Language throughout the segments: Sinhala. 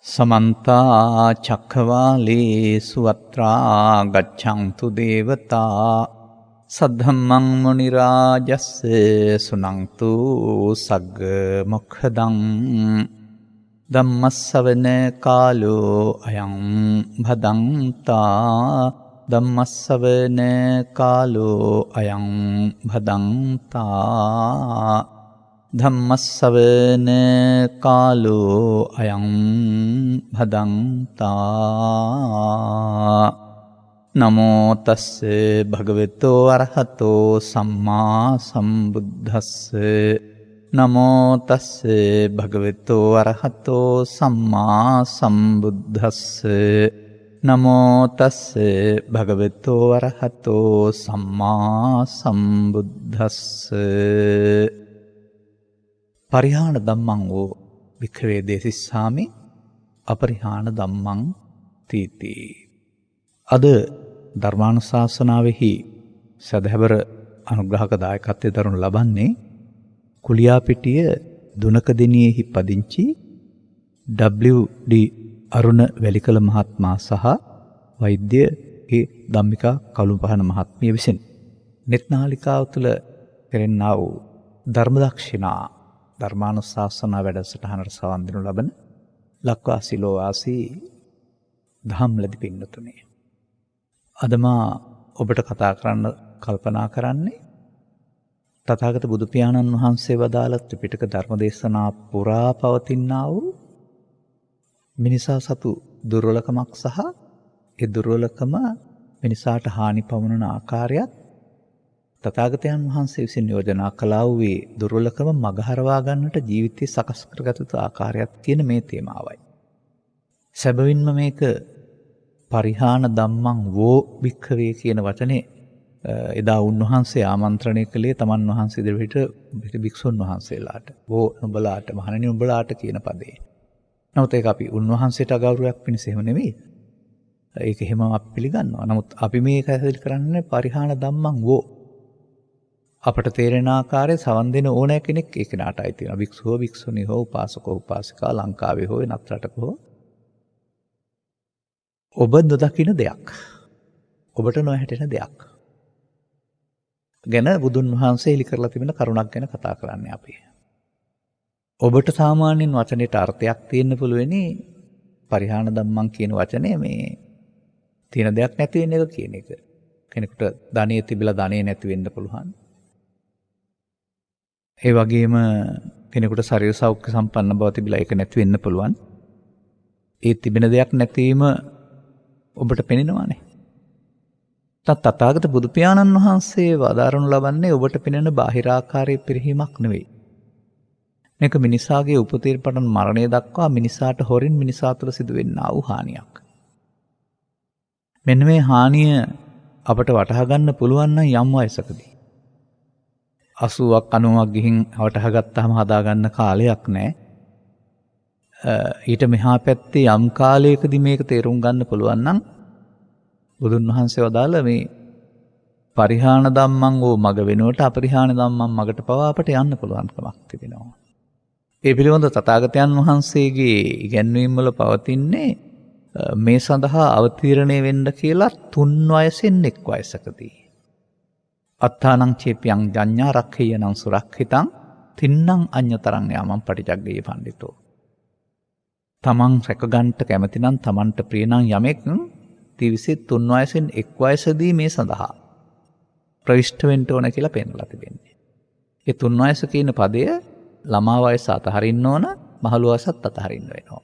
समन्ता चक्रवालेषु अत्रा गच्छन्तु देवता सद्धम्मं मुनिराजस्य सुनन्तु सग्मुखदं धम्मस्सवने कालो अयं भदन्ता धम्मस्सवने कालो अयं भदन्ता धम्मस्सवने कालो अयं भदन्ता नमो तस्से भगवतो अरहतो सम्मा सम्बुद्धस्से नमो तस्से भगवतो अरहतो सम्मा सम्बुद्धस्से नमो तस्से भगवतो अरहतो सम्मा सम्बुद्धस्से परिहाण धम्मं वो विख्वे देसिस्सामि अपरिहाण धम्मं तीति අද ධර්මානුශාසනාවෙහි සදහැවර අනුග්‍රහක දායකත්වයෙන් දරනු ලබන්නේ කුලියාපිටිය දුනකදිනියෙහි පදිංචි WD අරුණ වැලිකල මහත්මයා සහ වෛද්‍ය ධම්මිකා කළුපහන මහත්මිය විසින් net නාලිකාව තුළ කෙරෙන්නා වූ ධර්මදක්ෂිනා ධර්මානුශාසනා වැඩසටහනට සවන් දෙනු ලබන ලක්වාසී ලෝවාසී ධම්ලදි පින්නතුනේ අද මා ඔබට කතා කරන්න කල්පනා කරන්නේ තථාගත බුදු පියාණන් වහන්සේ වදාළ ත්‍රිපිටක ධර්මදේශනා පුරා පවතිනා වූ මිනිසා සතු දුර්වලකමක් සහ ඒ දුර්වලකම මිනිසාට හානි පවනන ආකාරයත් තථාගතයන් වහන්සේ විසින් යෝජනා කළා වූ දුර්වලකම මගහරවා ගන්නට ජීවිතය සකස් කරගත යුතු ආකාරයත් කියන මේ තේමාවයි. සැබවින්ම මේක පරිහාන ධම්මං වෝ භික්ඛවේ කියන වචනේ එදා උන්වහන්සේ ආමන්ත්‍රණය කළේ තමන් වහන්සේ ඉදිරියට භික්ෂුන් වහන්සේලාට වෝ නුඹලාට මහණෙනි නුඹලාට කියන පදේ. නමුත් ඒක අපි උන්වහන්සේට අගෞරවයක් පිණිස එහෙම නෙවෙයි. ඒක එහෙම අපි පිළිගන්නවා. නමුත් අපි මේක ඇසෙල් කරන්නේ පරිහාන ධම්මං වෝ. අපට තේරෙන ආකාරයේ සවන් දෙන ඕනෑ කෙනෙක් ඒක නාටයි තියෙනවා. භික්ෂුව භික්ෂුණී හෝ උපාසකෝ උපාසිකා ලංකාවේ හෝ වෙනත් රටක හෝ ඔබ නොදකින දෙයක් ඔබට නොහැටෙන දෙයක් ගැන බුදුන් වහන්සේ එලි කරලා තිබෙන කරුණක් ගැන කතා කරන්නේ අපි. ඔබට සාමාන්‍යයෙන් වචනේට අර්ථයක් තියෙන්න පුළුවනි පරිහාන ධම්මං කියන වචනේ මේ තියෙන දෙයක් නැති වෙන එක කියන එක. කෙනෙකුට ධනෙ තිබිලා ධනෙ නැති වෙන්න පුළුවන්. ඒ වගේම කෙනෙකුට ශරීර සෞඛ්‍ය සම්පන්න බව තිබිලා ඒක නැති වෙන්න පුළුවන්. ඒ තිබෙන දෙයක් නැතිවීම ඔබට පෙනෙනවානේ. තථාගත බුදු පියාණන් වහන්සේ වදාරනු ලබන්නේ ඔබට පෙනෙන බාහිරාකාරයේ පිරිහීමක් නෙවෙයි. මේක මිනිසාගේ උපතේ පටන් මරණය දක්වා මිනිසාට හොරින් මිනිසා තුළ සිදුවෙන්නා වූ හානියක්. මෙන්න මේ හානිය අපට වටහා ගන්න පුළුවන් නම් යම් වයසකදී 80ක් 90ක් ගිහින් වටහා ගත්තාම හදා ගන්න කාලයක් නැහැ. ඊට මෙහා පැත්තේ යම් කාලයකදී මේක තේරුම් ගන්න පුළුවන් නම් බුදුන් වහන්සේ වදාළ මේ පරිහාන ධම්මං වූ මග වෙනුවට අපරිහාන ධම්මං මගට පවා අපට යන්න පුළුවන්කමක් තිබෙනවා. ඒ පිළිබඳ තථාගතයන් වහන්සේගේ ඉගැන්වීම් වල පවතින්නේ මේ සඳහා අවතීර්ණය වෙන්න කියලා 3 වයසෙන් 1 වයසකදී. අත්තානං චේපියං ජඤ්ඤා රක්ඛේයනං සුරක්ඛිතං තින්නම් අඤ්ඤතරං යාමං පටිජග්ගේය පඬිතෝ. තමන් රැකගන්ට කැමති නම් තමන්ට ප්‍රිය නම් යමෙක් තිවිසි 3 වයසෙන් 1 වයසදී මේ සඳහා ප්‍රවිෂ්ඨ වෙන්න ඕන කියලා පෙන්වලා තිබෙන්නේ. ඒ 3 වයස කියන පදය ළමා වයස අතහරින්න ඕන, මහලු වයසත් අතහරින්න වෙනවා.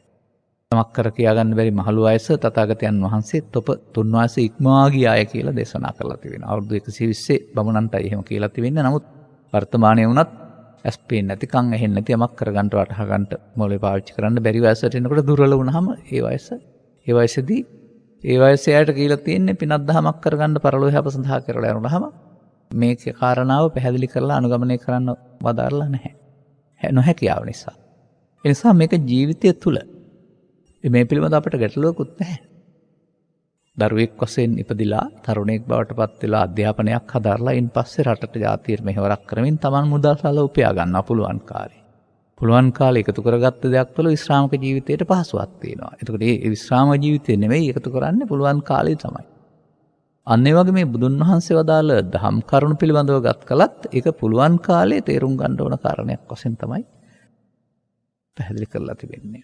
තමක් කර කියා ගන්න බැරි මහලු වයස තථාගතයන් වහන්සේ තොප 3 වයස ඉක්මවා ගියාය කියලා දේශනා කරලා තිබෙනවා. අවුරුදු 120 බමුණන්ටයි එහෙම කියලා තිබෙන්නේ. නමුත් වර්තමානයේ වුණත් ඇස් පේන්නේ නැති කන් ඇහෙන්නේ නැති යමක් කරගන්න වටහා ගන්න මොලේ පාවිච්චි කරන්න බැරි වයසට එනකොට දුර්වල වුණාම ඒ වයසේදී ඒ වයසේ යාට කියලා තියෙන්නේ පිනක් දහමක් කරගන්න පරලෝක හැප සඳහා කරලා යනකොටම මේක කාරණාව පැහැදිලි කරලා අනුගමනය කරන්න වදාරලා නැහැ. නොහැකියාව නිසා. ඒ නිසා මේක ජීවිතය තුළ මේ පිළිබඳ අපිට ගැටලුවකුත් නැහැ. දරුවෙක් වශයෙන් ඉපදිලා තරුණයෙක් බවට පත් වෙලා අධ්‍යාපනයක් හදාරලා ඉන් පස්සේ රටට ජාතියට මෙහෙවරක් කරමින් Taman මුදල් සල උපයා ගන්න පුළුවන් කාර්යය. පුළුවන් කාලේ එකතු කරගත්ත දෙයක් තුළ විශ්‍රාමක ජීවිතයට පහසුවක් තියෙනවා. එතකොට මේ විශ්‍රාම ජීවිතය නෙවෙයි එකතු කරන්නේ පුළුවන් කාලේ තමයි. අන්න ඒ වගේ මේ බුදුන් වහන්සේ වදාළ දහම් කරුණු පිළිබඳව ගත් කලත් ඒක පුළුවන් කාලේ තේරුම් ගන්න ඕන කාරණයක් වශයෙන් තමයි පැහැදිලි කරලා තිබෙන්නේ.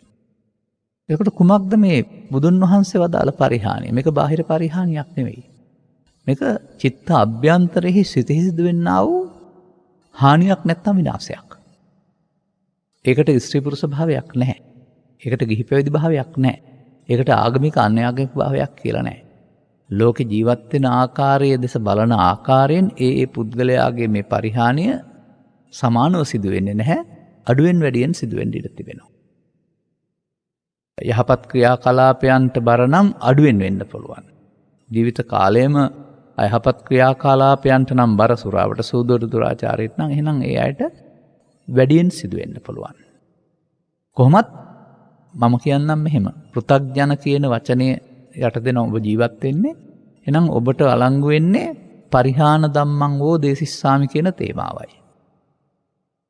ඒකට කුමක්ද මේ බුදුන් වහන්සේ වදාළ පරිහානිය? මේක බාහිර පරිහානියක් නෙවෙයි. මේක චිත්ත අභ්‍යන්තරෙහි සිතෙහි සිදුවෙන්නා වූ හානියක් නැත්නම් විනාශයක්. ඒකට ස්ත්‍රී පුරුෂ භාවයක් නැහැ. ඒකට ගිහි පැවිදි භාවයක් නැහැ. ඒකට ආගමික අන්‍යාගමික භාවයක් කියලා නැහැ. ලෝකේ ජීවත් වෙන ආකාරයේ දෙස බලන ආකාරයෙන් ඒ පුද්ගලයාගේ මේ පරිහානිය සමානව සිදු වෙන්නේ නැහැ. අඩුවෙන් වැඩියෙන් සිදු වෙන්න ඉඩ තිබෙනවා. යහපත් ක්‍රියාකලාපයන්ට බර නම් අඩුවෙන් වෙන්න පුළුවන්. ජීවිත කාලයේම අයහපත් ක්‍රියාකලාපයන්ට නම් බර සුරාවට සූදුවට දුරාචාරයට නම් එහෙනම් ඒ අයට වැඩියෙන් සිදු වෙන්න පුළුවන්. කොහොමත් මම කියන්නම් මෙහෙම පෘථග්ජන කියන වචනේ යටතේන ඔබ ජීවත් වෙන්නේ එහෙනම් ඔබට අලංගු වෙන්නේ පරිහාන ධම්මං වෝ දේසිස්සාමි කියන තේමාවයි.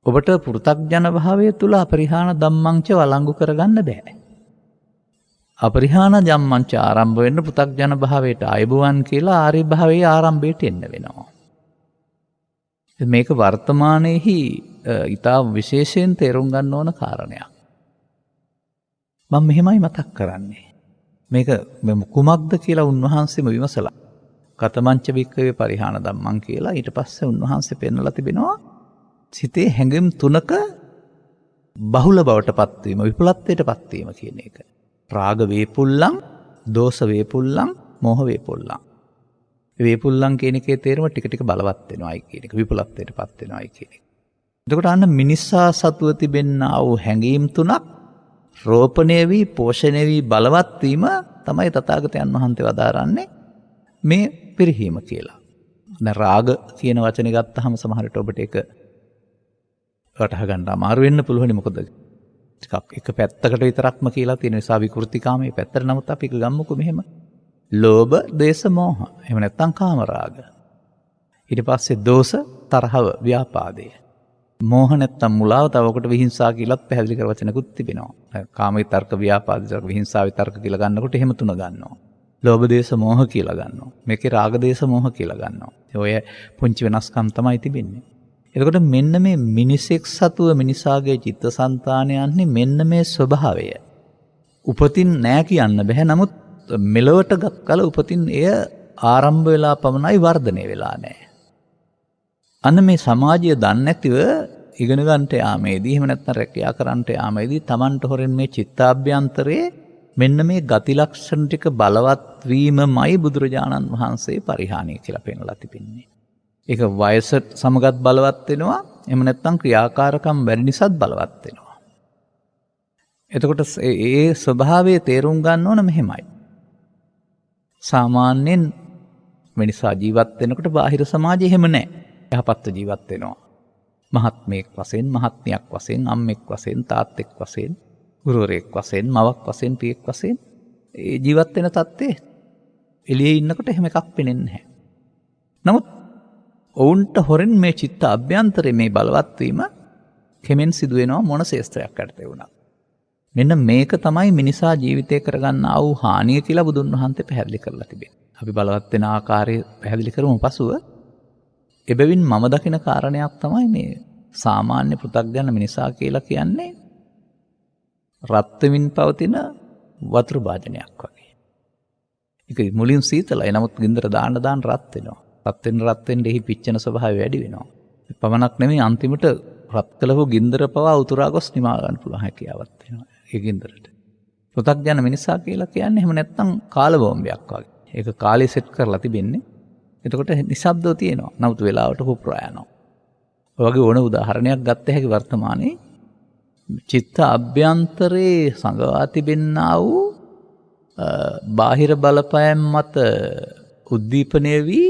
ඔබට පෘථග්ජන භාවය තුල අපරිහාන ධම්මංච වළංගු කරගන්න බෑ. අපරිහාන ධම්මංච ආරම්භ වෙන්න පෘථග්ජන භාවයට ආයුබෝවන් කියලා ආර්ය භාවයේ ආරම්භයට එන්න වෙනවා. මේක වර්තමානයේහි ඊටා විශේෂයෙන් තේරුම් ගන්න ඕන කාරණයක්. මම මෙහෙමයි මතක් කරන්නේ. මේක කුමක්ද කියලා උන්වහන්සේම විමසලා කතමංච වික්කවේ පරිහාන ධම්මං කියලා ඊට පස්සේ උන්වහන්සේ පෙන්වලා තිබෙනවා සිතේ හැඟීම් තුනක බහුල බවට පත්වීම විපලත්වයට පත්වීම කියන එක. රාග වේපුල්ලං, දෝෂ වේපුල්ලං, මෝහ වේපුල්ලං. වේපුල්ලං කියන එකේ තේරුම ටික ටික බලවත් වෙනවායි කියන එක විපලත්වයට පත් වෙනවායි කියන එක. එතකොට අන්න මිනිසා සතුව තිබෙනා වූ හැඟීම් තුනක් රෝපණය වී පෝෂණය වී බලවත් වීම තමයි තථාගතයන් වහන්සේ වදාරන්නේ මේ පිරිහීම කියලා. දැන් රාග කියන වචනේ ගත්තාම සමහර විට ඔබට ඒක වටහා ගන්න අමාරු වෙන්න පුළුවන්. මොකද ටිකක් එක පැත්තකට විතරක්ම කියලා තියෙන නිසා විකෘතිකාමයේ පැත්තට. නමුත් අපි ඒක ගමුකෝ මෙහෙම. ලෝභ, දේශ, මෝහ. එහෙම නැත්නම් කාම රාග. ඊට පස්සේ දෝෂ, තරහව, ව්‍යාපාදය. මෝහ නැත්නම් මුලාව තවකට විහිංසා කියලාත් පැහැදිලි කර වචනකුත් තිබෙනවා. කාම විතර්ක, ව්‍යාපාද විතර්ක, විහිංසා විතර්ක කියලා ගන්නකොට එහෙම තුන ගන්නවා. ලෝභ, දේශ, මෝහ කියලා ගන්නවා. මේකේ රාග, දේශ, මෝහ කියලා ගන්නවා. ඔය පුංචි වෙනස්කම් තමයි තිබෙන්නේ. එතකොට මෙන්න මේ මිනිසෙක් සතුව මිනිසාගේ චිත්තසංතානයන්හි මෙන්න මේ ස්වභාවය උපතින් නෑ කියන්න බෑ. නමුත් මෙලොවට ගත් කල උපතින් එය ආරම්භ වෙලා පමණයි වර්ධනය වෙලා නෑ. අන්න මේ සමාජය දන්නේ නැතිව ඉගෙන ගන්නට යාමේදී එහෙම නැත්නම් රැකියා කරන්නට යාමේදී Tamanට හොරෙන් මේ චිත්තාභ්‍යන්තරයේ මෙන්න මේ ගති ලක්ෂණ ටික බලවත් වීමමයි බුදුරජාණන් වහන්සේ පරිහානිය කියලා පෙන්වලා තිබෙන්නේ. ඒක වයස සමගත් බලවත් වෙනවා. එහෙම නැත්නම් ක්‍රියාකාරකම් වැඩි නිසාත් බලවත් වෙනවා. එතකොට ඒ ස්වභාවයේ තේරුම් ගන්න ඕන මෙහෙමයි. සාමාන්‍යයෙන් මිනිසා ජීවත් වෙනකොට බාහිර සමාජය එහෙම නැහැ. යහපත් ජීවත් වෙනවා. මහත්මයෙක් වශයෙන්, මහත්මියක් වශයෙන්, අම්මෙක් වශයෙන්, තාත්තෙක් වශයෙන්, ගුරුවරයෙක් වශයෙන්, මවක් වශයෙන්, පියෙක් වශයෙන් ඒ ජීවත් වෙන තත්ත්වයේ එළියේ ඉන්නකොට එහෙම එකක් පේන්නේ නැහැ. නමුත් ඔවුන්ට හොරෙන් මේ චිත්ත අභ්‍යන්තරේ මේ බලවත් වීම කෙමෙන් සිදු වෙනවා මොන ශේස්ත්‍රයක් යටතේ වුණත්. මෙන්න මේක තමයි මිනිසා ජීවිතේ කරගන්න ආ වූ හානිය කියලා බුදුන් වහන්සේ පැහැදිලි කරලා තිබෙනවා. අපි බලවත් වෙන ආකාරය පැහැදිලි කරමු පසුව. එබැවින් මම දකින කාරණයක් තමයි මේ සාමාන්‍ය පෘථග්ජන මිනිසා කියලා කියන්නේ රත් වෙමින් පවතින වතුර භාජනයක් වගේ. ඒක මුලින් සීතලයි. නමුත් ගින්දර දාන්න රත් වෙනවා. රත් වෙන්න එහි පිච්චෙන ස්වභාවය වැඩි වෙනවා. පමණක් නෙමෙයි අන්තිමට රත් කළහො ගින්දර පවා උතුරා ගොස් නිමා ගන්න පුළුවන් හැකියාවක් තියෙනවා ඒ ගින්දරට. පෘථග්ජන මිනිසා කියලා කියන්නේ එහෙම නැත්නම් කාල බෝම්බයක් වගේ. ඒක කාලේ සෙට් කරලා තිබෙන්නේ. එතකොට නිශ්ශබ්දව තියෙනවා. නමුත් වෙලාවට පුපුරා යනවා. ඔය වගේ ඕන උදාහරණයක් ගත්ත හැකි වර්තමානයේ චිත්ත අභ්‍යන්තරේ සංගවා තිබෙන්නා වූ බාහිර බලපෑම් මත උද්දීපනය වී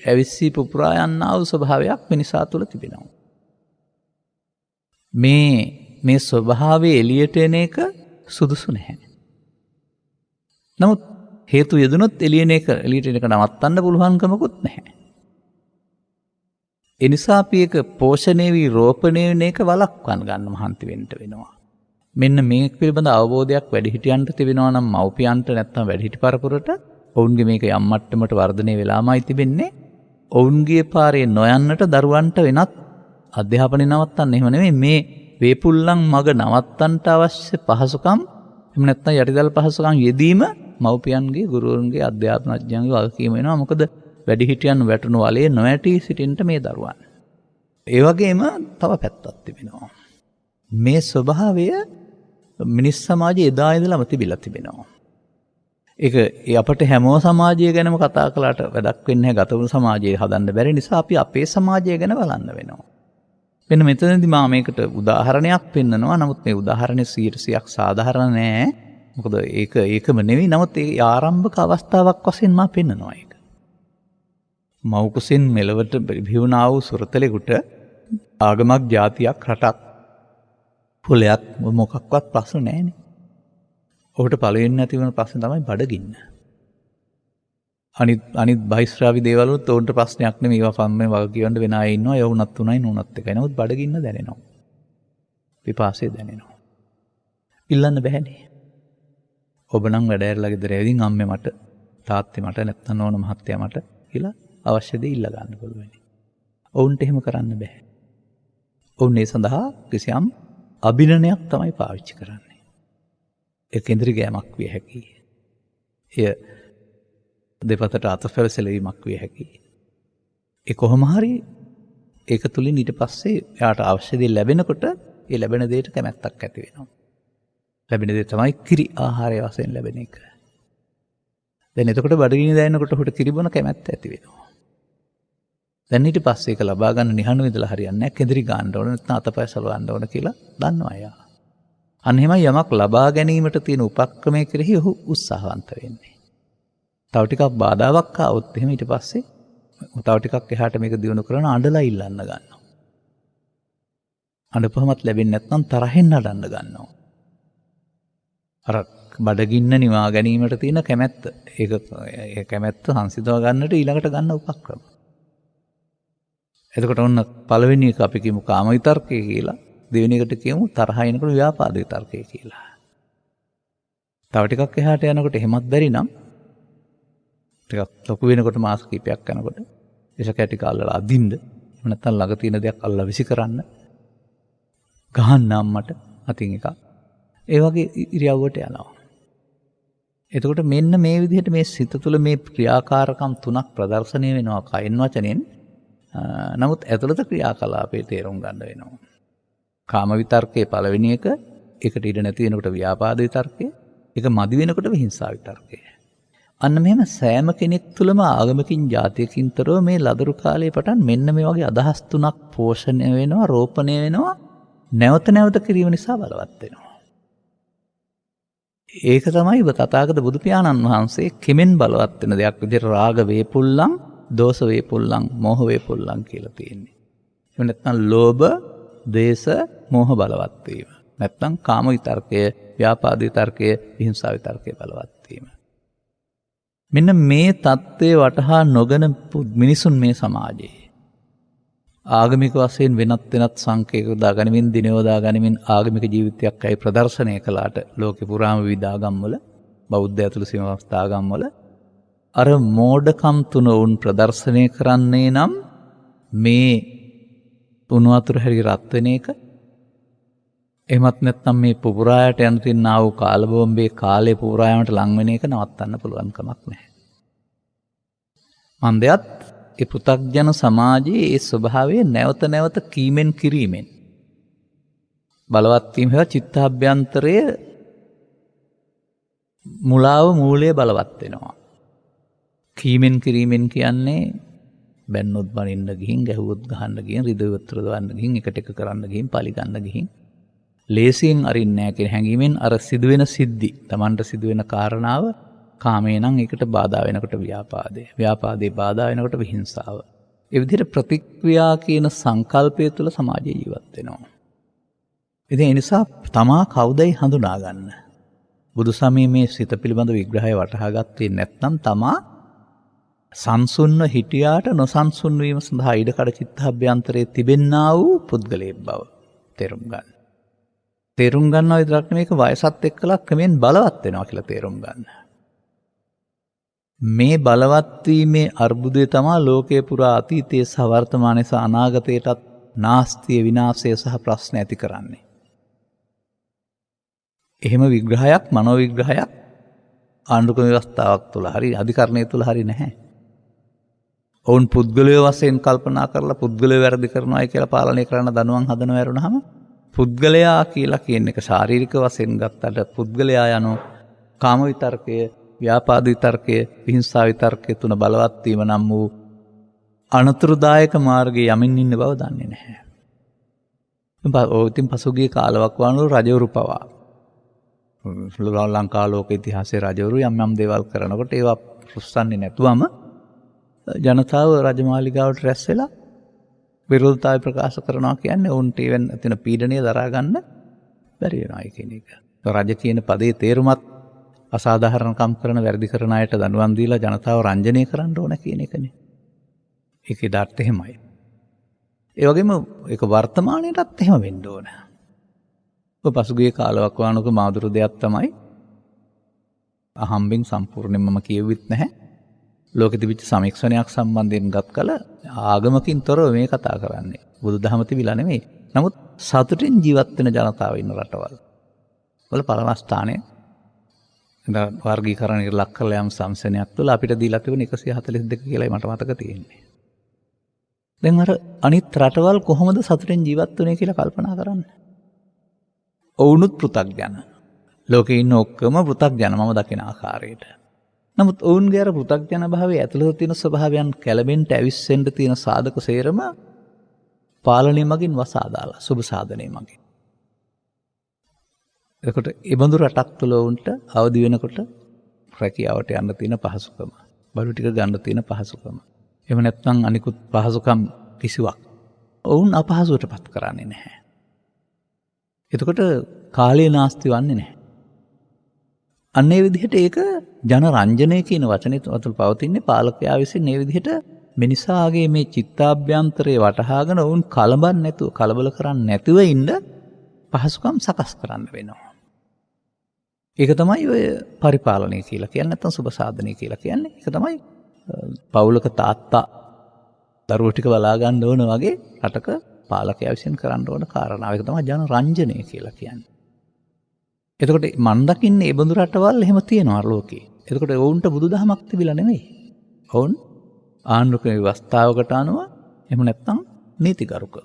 ඇවිස්සී පුපුරා යන්නා වූ ස්වභාවයක් මිනිසා තුළ තිබෙනවා. මේ ස්වභාවයේ එළියට එන එක සුදුසු නැහැ. නමුත් හේතු යෙදුනොත් එළියට එන එක නවත්තන්න පුළුවන්කමකුත් නැහැ. ඒ නිසා අපි ඒක පෝෂණය වී රෝපණය වෙන එක වළක්වන්න ගන්න මහන්සි වෙන්න වෙනවා. මෙන්න මේ පිළිබඳ අවබෝධයක් වැඩිහිටියන්ට තිබෙනවා නම් මව්පියන්ට නැත්නම් වැඩිහිටි පරපුරට ඔවුන්ගේ මේක යම් මට්ටමකට වර්ධනය වෙලාමයි තිබෙන්නේ. ඔවුන්ගේ පාරේ නොයන්නට දරුවන්ට වෙනත් අධ්‍යාපනය නවත්තන්න එහෙම නෙමෙයි මේ වේපුල්ලන් මග නවත්තන්නට අවශ්‍ය පහසුකම් එහෙම නැත්නම් යටිදල් පහසුකම් යෙදීම මව්පියන්ගේ ගුරුවරුන්ගේ අධ්‍යාපනඥයන්ගේ වගකීම වෙනවා. මොකද වැඩිහිටියන් වැටුණු වලේ නොඇටි සිටින්න මේ දරුවන්. ඒ වගේම තව පැත්තක් තිබෙනවා. මේ ස්වභාවය මිනිස් සමාජයේ එදා ඉඳලම තිබිලා තිබෙනවා. ඒක අපට හැමෝ සමාජය ගැනම කතා කළාට වැඩක් වෙන්නේ නැහැ. ගතවුණු සමාජය හදන්න බැරි නිසා අපි අපේ සමාජය ගැන බලන්න වෙනවා. මෙන්න මෙතනදී මම මේකට උදාහරණයක් පෙන්නනවා. නමුත් මේ උදාහරණය 100%ක් සාධාරණ නෑ. මොකද ඒකම නෙවෙයි. නමුත් ඒ ආරම්භක අවස්ථාවක් වශයෙන් මම පෙන්නනවා ඒක. මව් කුසෙන් මෙලවට බිහිවුණා වූ සුරතලෙකුට ආගමක්, ජාතියක්, රටක්, කුලයක් මොකක්වත් ප්‍රශ්න නෑනේ. ඔහුට පළවෙනි නැති වෙන ප්‍රශ්නේ තමයි බඩගින්න. අනිත් බහිස්රාවි දේවල් වලත් උන්ට ප්‍රශ්නයක් නෙමෙයි. ඒවා පම්මේ වග කියවන්න වෙන අය ඉන්නවා. ඒ වුණත් උනයි නුනත් එකයි. නමුත් බඩගින්න දැනෙනවා. පිපාසය දැනෙනවා. ඉල්ලන්න බෑනේ. ඔබ නම් වැඩ ඇරලා ගෙදර ඇවිදින් අම්මේ මට, තාත්තේ මට, නැත්නම් ඕන මහත්තයා මට කියලා අවශ්‍ය දේ ඉල්ල ගන්න පුළුවන්. ඔවුන්ට එහෙම කරන්න බෑ. ඔවුන් ඒ සඳහා කිසියම් අභිනනයක් තමයි පාවිච්චි කරන්නේ. ඒ කේන්ද්‍රික ගෑමක් විය හැකියි. එය දෙපතට අතපැවසලවීමක් විය හැකියි. ඒ කොහොම හරි ඒක තුලින් ඊට පස්සේ එයාට අවශ්‍ය දේ ලැබෙනකොට ඒ ලැබෙන දේට කැමැත්තක් ඇති වෙනවා. ලැබෙන දේ තමයි කිරි ආහාරය වශයෙන් ලැබෙන එක. දැන් එතකොට බඩගිනි දැනෙනකොට උහුට කිරි බොන කැමැත්ත ඇති වෙනවා. දැන් ඊට පස්සේ ඒක ලබා ගන්න නිහඬව ඉඳලා හරියන්නේ නැහැ. කෙඳිරි ගන්න ඕන නැත්නම් අතපය සලවන්න ඕන කියලා දන්නවා එයා. අන්න එහෙමයි යමක් ලබා ගැනීමට තියෙන උපක්‍රමයේ කෙරෙහි ඔහු උත්සාහවන්ත වෙන්නේ. තව ටිකක් බාධාවක් ආවොත් එහෙම ඊට පස්සේ තව ටිකක් එහාට මේක දියුණු කරන අඬලා ඉල්ලන්න ගන්නවා. අඬපහමත් ලැබෙන්නේ නැත්නම් තරහෙන් අඬන්න ගන්නවා. අර බඩගින්න නිවා ගැනීමට තියෙන කැමැත්ත. ඒ කැමැත්ත සංසිඳව ගන්නට ඊළඟට ගන්න උපක්‍රම. එතකොට ඔන්න පළවෙනි එක අපි කියමු කාම විතර්කය කියලා. දෙවෙනි එකට කියමු තරහ එනකොට ව්‍යාපාද විතර්කය කියලා. තව ටිකක් එහාට යනකොට එහෙමත් බැරි නම් ටිකක් ලොකු වෙනකොට මාස කිහිපයක් යනකොට එස කැටි කාලවල අදින්න එහෙම නැත්නම් ළඟ තියෙන දෙයක් අල්ලලා විසි කරන්න ගහන්න අම්මට අතින් එකක්. ඒ වගේ ඉරියව්වට යනවා. එතකොට මෙන්න මේ විදිහට මේ සිත තුළ මේ ක්‍රියාකාරකම් තුනක් ප්‍රදර්ශනය වෙනවා කයින් වචනෙන්. නමුත් ඇතුළත ක්‍රියාකලාපේ තේරුම් ගන්න වෙනවා. කාම විතර්කයේ පළවෙනි එක, ඒකට ඉඩ නැති වෙනකොට ව්‍යාපාද විතර්කය, ඒක මදි වෙනකොට විහිංසා විතර්කය. අන්න මෙහෙම සෑම කෙනෙක් තුළම ආගමකින් ජාතියකින් තොරව මේ ලදරු කාලයේ පටන් මෙන්න මේ වගේ අදහස් තුනක් පෝෂණය වෙනවා, රෝපණය වෙනවා, නැවත නැවත කිරීම නිසා බලවත් වෙනවා. ඒක තමයි තථාගත බුදු පියාණන් වහන්සේ කෙමෙන් බලවත් වෙන දෙයක් විදිහට රාග වේපුල්ලං, දෝෂ වේපුල්ලං, මෝහ වේපුල්ලං කියලා තියෙන්නේ. එහෙම නැත්නම් ලෝභ, ද්වේෂ, මෝහ බලවත් වීම. නැත්නම් කාම විතර්කය, ව්‍යාපාද විතර්කය, විහිංසා විතර්කය බලවත් වීම. මෙන්න මේ தත්ත්වය වටහා නොගෙන මිනිසුන් මේ සමාජයේ ආගමික වශයෙන් වෙනත් සංකේත දාගනිමින් දිනවදා ගනිමින් ආගමික ජීවිතයක් අය ප්‍රදර්ශනය කළාට ලෝකෙ පුරාම විවිධ ආගම්වල බෞද්ධ ඇතුළු සීමාස්ථ ආගම්වල අර මෝඩකම් තුන උන් ප්‍රදර්ශනය කරන්නේ නම් මේ උණු වතුර හැරි රත් වෙන එක එහෙමත් නැත්නම් මේ පුපුරායට යන තියන ආ වූ කාලබෝම්බේ කාලේ පුපුරායමට ලං වෙන එක නවත්තන්න පුළුවන් කමක් නැහැ. මන්දයත් ඒ පෘථග්ජන සමාජයේ ඒ ස්වභාවය නැවත නැවත කීමෙන් කිරීමෙන් බලවත් වීම හේවා චිත්තාභ්‍යන්තරයේ මුලාව මූලයේ බලවත් වෙනවා. කීමෙන් කිරීමෙන් කියන්නේ බැන්නොත් බනින්න ගිහින්, ගැහුවොත් ගහන්න ගිහින්, රිදෙව්වොත් රිදවන්න ගිහින්, එකට එක කරන්න ගිහින්, පලි ගන්න ගිහින් ලේසියෙන් අරින්නේ නැහැ කියන හැඟීමෙන් අර සිදුවෙන සිද්ධි, Tamanට සිදුවෙන කාරණාව කාමේ නම් ඒකට බාධා වෙනකොට ව්‍යාපාදේ, ව්‍යාපාදේ බාධා වෙනකොට විහිංසාව. ඒ විදිහට ප්‍රතික්‍රියා කියන සංකල්පය තුළ සමාජය ජීවත් වෙනවා. ඉතින් ඒ නිසා තමා කවුදයි හඳුනා ගන්න. බුදු සමයේ මේ සිත පිළිබඳ විග්‍රහය වටහා ගත්තේ නැත්නම් තමා සංසුන්ව හිටියාට නොසන්සුන් වීම සඳහා ඉඩකඩ චිත්තාභ්‍යන්තරයේ තිබෙන්නා වූ පුද්ගලයෙක් බව තේරුම් ගන්න. තේරුම් ගන්නවා විතරක් නෙමෙයි, ඒක වයසත් එක්කලා ක්‍රමෙන් බලවත් වෙනවා කියලා තේරුම් ගන්න. මේ බලවත් වීමේ අර්බුදය තමයි ලෝකයේ පුරා අතීතයේ සහ වර්තමානයේ සහ අනාගතයටත් නාස්තිය, විනාශය සහ ප්‍රශ්න ඇති කරන්නේ. එහෙම විග්‍රහයක්, මනෝ විග්‍රහයක් ආණ්ඩුක්‍රම ව්‍යවස්ථාවක් තුළ හරි අධිකරණය තුළ හරි නැහැ. ඔවුන් පුද්ගලයෝ වශයෙන් කල්පනා කරලා පුද්ගලයෝ වැරදි කරනවායි කියලා පාලනය කරන්න දනුවම් හදනවා වරුණාම පුද්ගලයා කියලා කියන එක ශාරීරික වශයෙන් ගත්තට පුද්ගලයා යනු කාම විතර්කය, ව්‍යාපාද විතර්කය, විහිංසා විතර්කය තුන බලවත් වීම නම් වූ අනතුරුදායක මාර්ගයේ යමින් ඉන්න බව දන්නේ නැහැ. ඉතින් පසුගිය කාලයක් වුණු රජවරු පවා ලංකා ලෝක ඉතිහාසයේ රජවරු යම් යම් දේවල් කරනකොට ඒවා පුස්සන්නේ නැතුවම ජනතාව රජමාලිගාවට රැස් වෙලා විරෝධතාවය ප්‍රකාශ කරනවා කියන්නේ ඔවුන්ට එවෙන් තියෙන පීඩනය දරා ගන්න බැරි වෙනවා කියන එක. රජ කියන පදේ තේරුමත් අසාධාරණකම් කරන වැරදි කරන අයට දඬුවම් දීලා ජනතාව රංජනය කරන්න ඕන කියන එකනේ. ඒකේ ඩාට් එහෙමයි. ඒ වගේම ඒක වර්තමානයේටත් එහෙම වෙන්න ඕන. පසුගිය කාලයක් වානක මාදුරු දෙයක් තමයි අහම්බෙන් සම්පූර්ණයෙන්ම මම කියවෙත් නැහැ. ලෝකෙ තිබිච්ච සමීක්ෂණයක් සම්බන්ධයෙන් ගත් කල ආගමකින් තොරව මේ කතා කරන්නේ. බුදුදහම තිබිලා නෙමෙයි. නමුත් සතුටින් ජීවත් වෙන ජනතාව ඉන්න රටවල් වල පළවෙනි ස්ථානයේ වර්ගීකරණයට ලක් කරලා යම් සම්සනයක් තුළ අපිට දීලා තිබුණ 142 කියලායි මට මතක තියෙන්නේ. දැන් අර අනිත් රටවල් කොහොමද සතුටින් ජීවත් වෙන්නේ කියලා කල්පනා කරන්න. ඔවුනුත් පෘථග්ජන. ලෝකේ ඉන්න ඔක්කොම පෘථග්ජන මම දකින ආකාරයට. නමුත් ඔවුන්ගේ අර පෘථග්ජන භාවයේ ඇතුළත තියෙන ස්වභාවයන් කැළඹෙන්න ඇවිස්සෙන්න තියෙන සාධක සේරම පාලනය මගින් වසා දාලා සුබ සාධනය මගින්. එතකොට ඒ බඳු රටක් තුළ ඔවුන්ට අවදි වෙනකොට රැකියාවට යන්න තියෙන පහසුකම, බඩු ටික ගන්න තියෙන පහසුකම, එහෙම නැත්නම් අනිකුත් පහසුකම් කිසිවක් ඔවුන් අපහසුවටපත් කරන්නේ නැහැ. එතකොට කාලේ නාස්ති වන්නේ නැහැ. අන්න ඒ විදිහට ඒක ජන රංජනය කියන වචනේ තුල පවතින්නේ පාලකයා විසින් මේ විදිහට මිනිසාගේ මේ චිත්තාභ්‍යන්තරේ වටහාගෙන ඔවුන් කලබන් නැතුව, කලබල කරන්නේ නැතුව ඉන්න පහසුකම් සකස් කරන්න වෙනවා. ඒක තමයි ඔය පරිපාලනය කියලා කියන්නේ, නැත්නම් සුබ සාධනය කියලා කියන්නේ. ඒක තමයි පවුලක තාත්තා දරුවෝ ටික බලා ගන්න ඕන වගේ රටක පාලකයා විසින් කරන්න ඕන කාරණාව. ඒක තමයි ජන රංජනය කියලා කියන්නේ. එතකොට මන් දකින්නේ ඒ බඳු රටවල් එහෙම තියෙනවා ලෝකේ. එතකොට ඔවුන්ට බුදුදහමක් තිබිලා නෙමෙයි. ඔවුන් ආණ්ඩුක්‍රම ව්‍යවස්ථාවකට අනුව එහෙම නැත්නම් නීතිගරුකව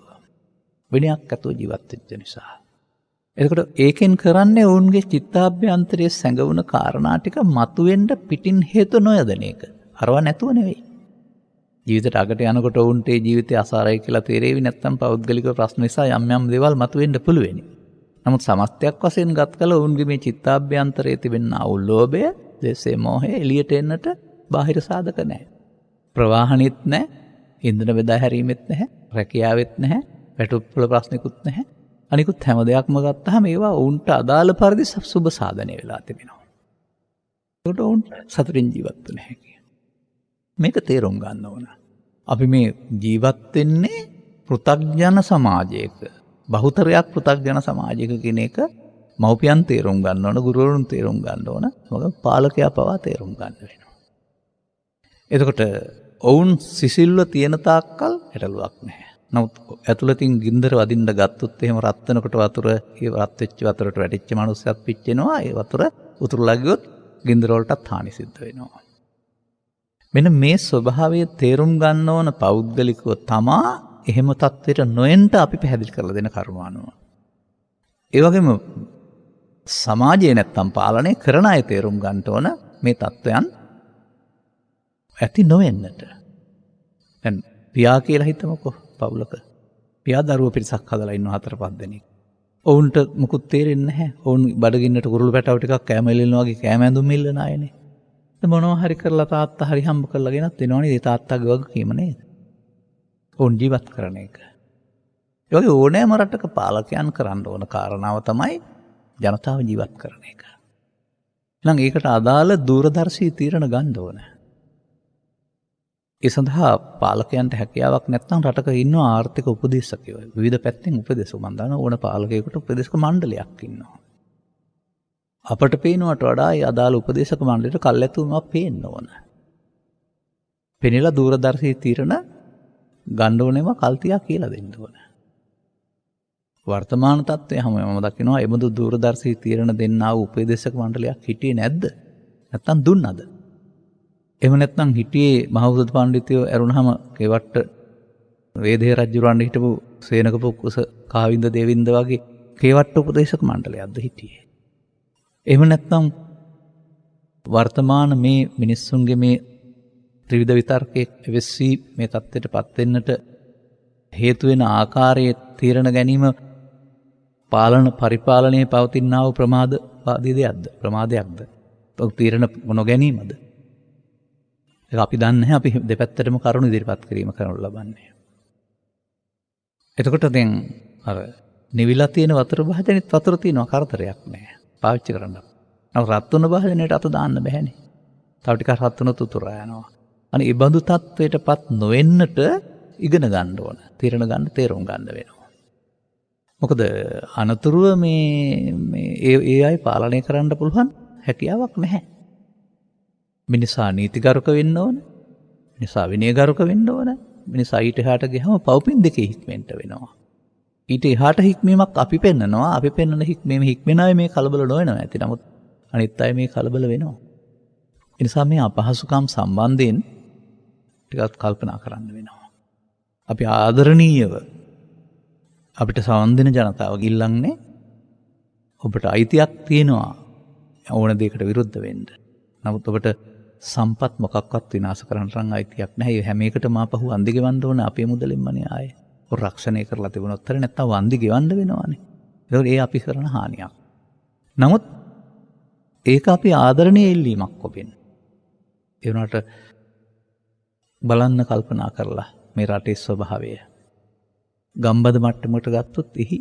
විනයක් ඇතුව ජීවත් වෙච්ච නිසා. එතකොට ඒකෙන් කරන්නේ ඔවුන්ගේ චිත්තාභ්‍යන්තරයේ සැඟවුන කාරණා ටික මතුවෙන්න පිටින් හේතු නොයදන එක. අරව නැතුව නෙවෙයි. ජීවිතයට අගට යනකොට ඔවුන්ට ජීවිතය අසාරයි කියලා තේරෙවි, නැත්නම් පෞද්ගලික ප්‍රශ්න නිසා යම් යම් දේවල් මතුවෙන්න පුළුවෙනි. නමුත් සමස්තයක් වශයෙන් ගත් කල ඔවුන්ගේ මේ චිත්තාභ්‍යන්තරයේ තිබෙනා වූ ලෝභය, ද්වේෂය, මෝහය එළියට එන්නට බාහිර සාධක නැහැ. ප්‍රවාහනෙත් නැහැ, ඉන්ධන බෙදා හැරීමෙත් නැහැ, රැකියාවෙත් නැහැ, වැටුප්පල ප්‍රශ්නිකුත් නැහැ. අනිකුත් හැම දෙයක්ම ගත්තාම ඒවා ඔවුන්ට අදාළ පරිදි සුබ සාධනය වෙලා තිබෙනවා. ඒකට ඔවුන් සතුටින් ජීවත් වෙන්න හැකියි. මේක තේරුම් ගන්න ඕන. අපි මේ ජීවත් වෙන්නේ පෘථග්ජන සමාජයක. බහුතරයක් පෘථග්ජන සමාජයක කියන එක මව්පියන් තේරුම් ගන්න ඕන, ගුරුවරුන් තේරුම් ගන්න ඕන, මොකද පාලකයා පවා තේරුම් ගන්න වෙනවා. එතකොට ඔවුන් සිසිල්ව තියෙන තාක්කල් ගැටලුවක් නැහැ. නමුත් ඇතුළතින් ගින්දර වදින්න ගත්තොත් එහෙම රත් වෙනකොට වතුර, ඒ රත් වෙච්ච වතුරට වැටිච්ච මනුස්සයත් පිච්චෙනවා. ඒ වතුර උතුරලා ගියොත් ගින්දර වලටත් හානි සිද්ධ වෙනවා. මෙන්න මේ ස්වභාවය තේරුම් ගන්න ඕන පෞද්ගලිකව තමා එහෙම තත්ත්වයට නොෙන්න අපි පැහැදිලි කරලා දෙන කරුණ අනුව. ඒ වගේම සමාජයේ නැත්තම් පාලනය කරන අය තේරුම් ගන්න ඕන මේ තත්ත්වයන් ඇති නොවෙන්නට. දැන් පියා කියලා හිතමුකෝ පවුලක. පියා දරුවෝ පිරිසක් හදලා ඉන්නවා 4-5 දෙනෙක්. ඔවුන්ට මුකුත් තේරෙන්නේ නැහැ. ඔවුන් බඩගින්නට කුරුළු පැටව ටිකක් කෑම එල්ලනවා වගේ කෑම ඇඳුම් ඉල්ලන අයනේ. මොනවා හරි කරලා තාත්තා හරි හම්බ කරලා ගෙනත් දෙනවනේ. ඒ තාත්තාගේ වගකීම නේද? ඔවුන් ජීවත් කරන එක. ඒ වගේ ඕනෑම රටක පාලකයන් කරන්න ඕන කාරණාව තමයි ජනතාව ජීවත් කරන එක. එහෙනම් ඒකට අදාළ දූරදර්ශී තීරණ ගන්න ඕන. ඒ සඳහා පාලකයන්ට හැකියාවක් නැත්නම් රටක ඉන්න ආර්ථික උපදේශකයෝ විවිධ පැත්තෙන් උපදේශ මන් දන්න ඕන පාලකයෙකුට උපදේශක මණ්ඩලයක් ඉන්නවා. අපට පේනවට වඩා ඒ අදාළ උපදේශක මණ්ඩලයට කල්ැතුමක් පේන්න ඕන. පෙනිලා දූරදර්ශී තීරණ ගන්න ඕනෙම කල්තියක් කියලා දෙන්න ඕන. වර්තමාන තත්ත්වය හැම මම දකිනවා එමුදු දූරදර්ශී තීරණ දෙන්නා වූ උපදේශක මණ්ඩලයක් හිටියේ නැද්ද? නැත්තම් දුන්නද? එහෙම නැත්නම් හිටියේ මහෞෂධ පඬිතුයෝ ඇරුණාම කෙවට්ට වේදේ රජුරවන්න හිටපු සේනක පුක්කුස කාවින්ද දේවින්ද වගේ කෙවට්ට උපදේශක මණ්ඩලයක්ද හිටියේ. එහෙම නැත්නම් වර්තමාන මේ මිනිස්සුන්ගේ මේ ත්‍රිවිධ විතර්කයේ වෙස්සී මේ தත්ත්වයටපත් වෙන්නට හේතු වෙන ආකාරයේ තීරණ ගැනීම පාලන පරිපාලනයේ පවතිනා වූ ප්‍රමාදවාදී දෙයක්ද? ප්‍රමාදයක්ද? තීරණ නොගැනීමද? ඒක අපි දන්නේ නැහැ. අපි දෙපැත්තටම කරුණු ඉදිරිපත් කිරීම කරනු ලබන්නේ. එතකොට දැන් අර නිවිලා තියෙන වතුර භාජනෙත් වතුර තියෙනවා කරදරයක් නැහැ. පාවිච්චි කරන්න. නමුත් රත් වුණ භාජනයට අත දාන්න බෑනේ. තව ටිකක් රත් වුණොත් උතුරා යනවා. අනේ ඒ බඳු තත්වයටපත් නොවෙන්නට ඉගෙන ගන්න ඕන. තීරණ ගන්න, තේරුම් ගන්න වෙනවා. මොකද අනතුරුව මේ ඒ අය පාලනය කරන්න පුළුවන් හැකියාවක් නැහැ. මිනිසා නීතිගරුක වෙන්න ඕන. මිනිසා විනයගරුක වෙන්න ඕන. මිනිසා ඊට එහාට ගියම පව්පින් දෙකේ හික්මෙන්න වෙනවා. ඊට එහාට හික්මීමක් අපි පෙන්නනවා. අපි පෙන්නන හික්මීම හික්මෙන අය මේ කලබල නොවෙනවා ඇති. නමුත් අනිත් අය මේ කලබල වෙනවා. ඒ නිසා මේ අපහසුකම් සම්බන්ධයෙන් ටිකක් කල්පනා කරන්න වෙනවා. අපි ආදරණීයව අපිට සවන් දෙන ජනතාව ගිල්ලන්නේ ඔබට අයිතියක් තියෙනවා ඕන දෙයකට විරුද්ධ වෙන්න. නමුත් ඔබට සම්පත් මොකක්වත් විනාශ කරන්න තරම් අයිතියක් නැහැ. ඒ හැම එකටම ආපහු වන්දි ගෙවන්න ඕනේ අපේ මුදලින්මනේ ආයේ. ඔය රක්ෂණය කරලා තිබුණොත් හරිය නැත්තම් වන්දි ගෙවන්න වෙනවානේ. ඒක ඒ අපි කරන හානියක්. නමුත් ඒක අපි ආදරණීය ඉල්ලීමක් ඔබෙන්. ඒ වුණාට බලන්න කල්පනා කරලා මේ රටේ ස්වභාවය. ගම්බද මට්ටමකට ගත්තොත් එහි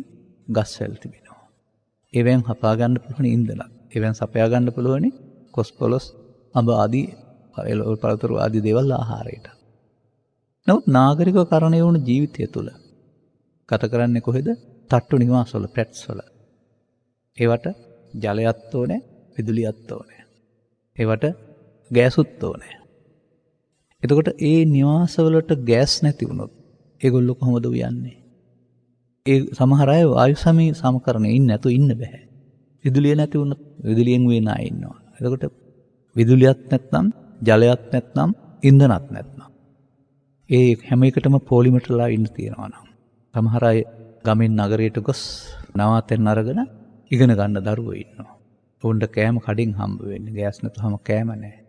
ගස් වැල් තිබෙනවා. ඒවෙන් හපා ගන්න පුළුවන් ඉන්ධන. ඒවෙන් සපයා ගන්න පුළුවන් කොස්පොලොස් අඹ ආදී එළවලු පළතුරු ආදී දේවල් ආහාරයට. නමුත් නාගරික කරණය වුණු ජීවිතය තුළ ගත කරන්නේ කොහෙද? තට්ටු නිවාසවල, පැට්ස් වල. ඒවට ජලයත් ඕනේ, විදුලියත් ඕනේ. ඒවට ගෑසුත් ඕනේ. එතකොට ඒ නිවාසවලට ගෑස් නැති වුණොත් ඒගොල්ලෝ කොහොමද උයන්නේ? ඒ සමහර අය වායු සමීකරණයේ නැතු ඉන්න බෑ. විදුලිය නැති වුණොත් විදුලියෙන් වෙන අය ඉන්නවා. එතකොට විදුලියත් නැත්නම්, ජලයත් නැත්නම්, ඉන්ධනත් නැත්නම්. ඒ හැම එකටම පොලිමටලා ඉන්න තියෙනවා නම්. සමහර අය ගමෙන් නගරයට ගොස් නවාතැන් අරගෙන ඉගෙන ගන්න දරුවෝ ඉන්නවා. උන්ට කෑම කඩින් හම්බ වෙන්නේ. ගෑස් නැතුවම කෑම නැහැ.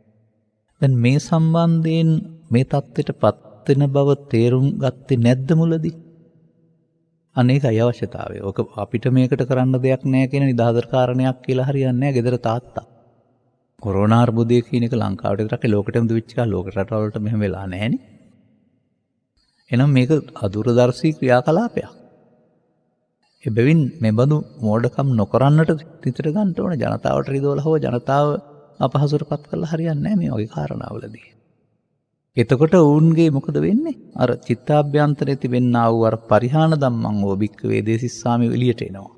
දැන් මේ සම්බන්ධයෙන් මේ தත්ත්වයටපත් වෙන බව තේරුම් ගත්තේ නැද්ද මුලදී? අනේකයි අවශ්‍යතාවය. ඔක අපිට මේකට කරන්න දෙයක් නැහැ කියන නිදහතර කාරණයක් කියලා හරියන්නේ නැහැ. ගෙදර තාත්තා. කොරෝනා අර්බුදය කියන එක ලංකාවට විතරක් ලෝකෙටම දුවිච්ච එක ලෝක රටවලට මෙහෙම වෙලා නැහැනේ. එහෙනම් මේක අදුරදර්ශී ක්‍රියාකලාපයක්. එබැවින් මෙබඳු මෝඩකම් නොකරන්නට තිතර ගන්න ඕන. ජනතාවට රිදවලා හෝ ජනතාව අපහසුරපත් කරලා හරියන්නේ නැහැ මේ වගේ කාරණාවලදී. එතකොට ඔවුන්ගේ මොකද වෙන්නේ? අර චිත්තාභ්‍යන්තරයේ තිබෙනා වූ අර පරිහාන ධම්මං ඕ භික්ඛවේ දේසිස්සාමි එළියට එනවා.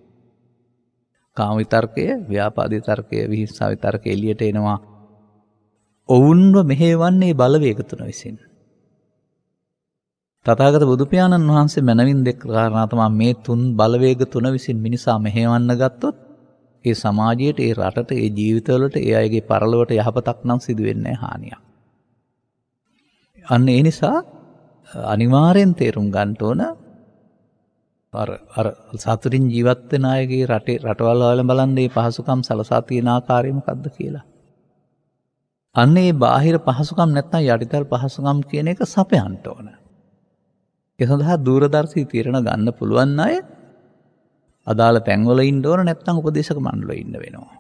කාම විතර්කය, ව්‍යාපාද විතර්කය, විහිංසා විතර්කය එළියට එනවා. ඔවුන්ව මෙහෙවන්නේ බලවේග තුන විසින්. තථාගත බුදු පියාණන් වහන්සේ මනවින් දෙක් කාරණා තමයි මේ තුන් බලවේග තුන විසින් මිනිසා මෙහෙවන්න ගත්තොත් ඒ සමාජයට, ඒ රටට, ඒ ජීවිතවලට, ඒ අයගේ පරලොවට යහපතක් නම් සිදු වෙන්නේ නැහැ, හානියක්. අන්න ඒ නිසා අනිවාර්යෙන් තේරුම් ගන්න ඕන අර සතුටින් ජීවත් වෙන අයගේ රටවල් වල බලන්න මේ පහසුකම් සලසා තියෙන ආකාරය මොකද්ද කියලා. අන්න ඒ බාහිර පහසුකම් නැත්නම් යටිතල පහසුකම් කියන එක සපයන්න ඕන. ඒ සඳහා දූරදර්ශී තීරණ ගන්න පුළුවන් අය අදාළ තැන්වල ඉන්න ඕන, නැත්නම් උපදේශක මණ්ඩලවල ඉන්න වෙනවා.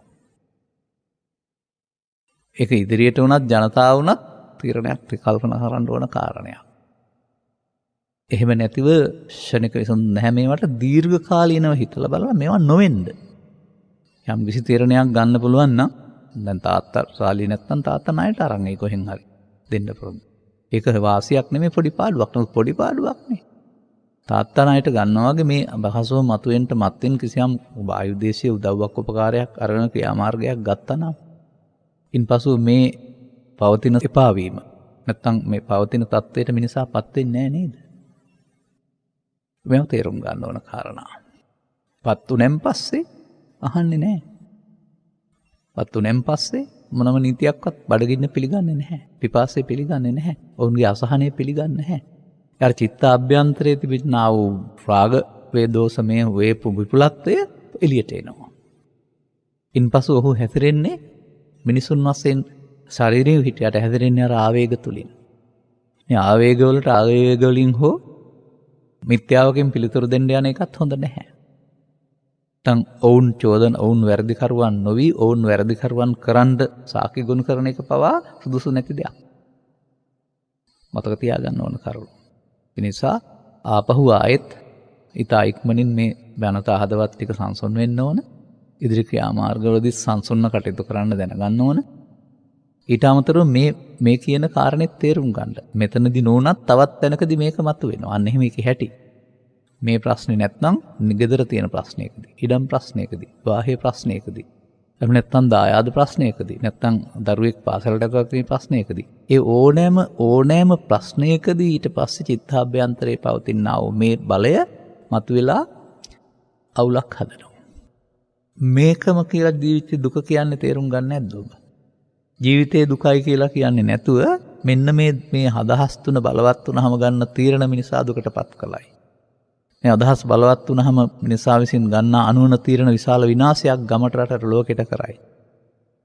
ඒක ඉදිරියට වුණත් ජනතාව වුණත් තීරණයක් කල්පනා කරන්න ඕන කාරණයක්. එහෙම නැතිව ක්ෂණික විසඳුම් නැහැ මේවට. දීර්ඝ කාලීනව හිතලා බලලා මේවා නොවෙන්න. යම් කිසි තීරණයක් ගන්න පුළුවන් නම් දැන් තාත්තා සාලී නැත්නම් තාත්තා ණයට අරන් ඒ කොහෙන් හරි දෙන්න පුළුවන්. ඒක වාසියක් නෙමෙයි පොඩි පාඩුවක්. නමුත් පොඩි පාඩුවක් නේ. තාත්තා ණයට ගන්නවා වගේ මේ බහසෝ මතුවෙන්න මත්වෙන් කිසියම් වායු දේශීය උදව්වක් උපකාරයක් අරගෙන ක්‍රියාමාර්ගයක් ගත්තා නම් ඉන්පසු මේ පවතින එපා වීම නැත්තම් මේ පවතින තත්වයට මිනිසාපත් වෙන්නේ නැහැ නේද? මේව තේරුම් ගන්න ඕන කාරණා. පත් උනෙන් පස්සේ අහන්නේ නැහැ. පත් උනෙන් පස්සේ මොනම නීතියක්වත් බඩගින්න පිළිගන්නේ නැහැ. පිපාසය පිළිගන්නේ නැහැ. ඔවුන්ගේ අසහනය පිළිගන්නේ නැහැ. යාර චිත්ත අභ්‍යන්තරයේ තිබෙනා වූ රාග වේදෝසමය වේපු විපුලත්වය එළියට එනවා. ඉන්පසු ඔහු හැසිරෙන්නේ මිනිසුන් වශයෙන් ශරීරයේ හිටියට හැසිරෙන්නේ අර ආවේග තුලින්. මේ ආවේග වලින් හෝ මිත්‍යාවකින් පිළිතුරු දෙන්න යන එකත් හොඳ නැහැ. නැත්නම් ඔවුන් වැරදිකරුවන් නොවි ඔවුන් වැරදිකරුවන් කරන්න සාක්ෂි ගොනු කරන එක පවා සුදුසු නැති දෙයක්. මතක තියාගන්න ඕන කරුණු. ඒ නිසා ආපහු ආයෙත් ඊට ඉක්මනින් මේ බණත හදවත් ටික සංසොන් වෙන්න ඕන. ඉදිරි ක්‍රියාමාර්ගවලදී සංසොන්න කටයුතු කරන්න දැනගන්න ඕන. ඊට අමතරව මේ කියන කාරණෙත් තේරුම් ගන්න. මෙතනදී නෝනත් තවත් තැනකදී මේක මතුවෙනවා. අන්න එහෙම ඒකේ හැටි. මේ ප්‍රශ්නේ නැත්නම් නිගෙදර තියෙන ප්‍රශ්නයකදී, ඉඩම් ප්‍රශ්නයකදී, වාහේ ප්‍රශ්නයකදී, එහෙම නැත්නම් දායාද ප්‍රශ්නයකදී, නැත්නම් දරුවෙක් පාසලට යන ප්‍රශ්නයකදී, ඒ ඕනෑම ප්‍රශ්නයකදී ඊට පස්සේ චිත්තාභ්‍යන්තරේ පවතිනා වූ මේ බලය මතුවලා අවුලක් හදනවා. මේකම කියලා ජීවිතේ දුක කියන්නේ තේරුම් ගන්න නැද්ද ඔබ? ජීවිතේ දුකයි කියලා කියන්නේ නැතුව මෙන්න මේ අදහස් තුන බලවත් වුණාම ගන්න තීරණ මිනිසා දුකටපත් කළයි. මේ අදහස් බලවත් වුණාම මිනිසා විසින් ගන්නා අනුවන තීරණ විශාල විනාශයක් ගමට රටට ලෝකෙට කරයි.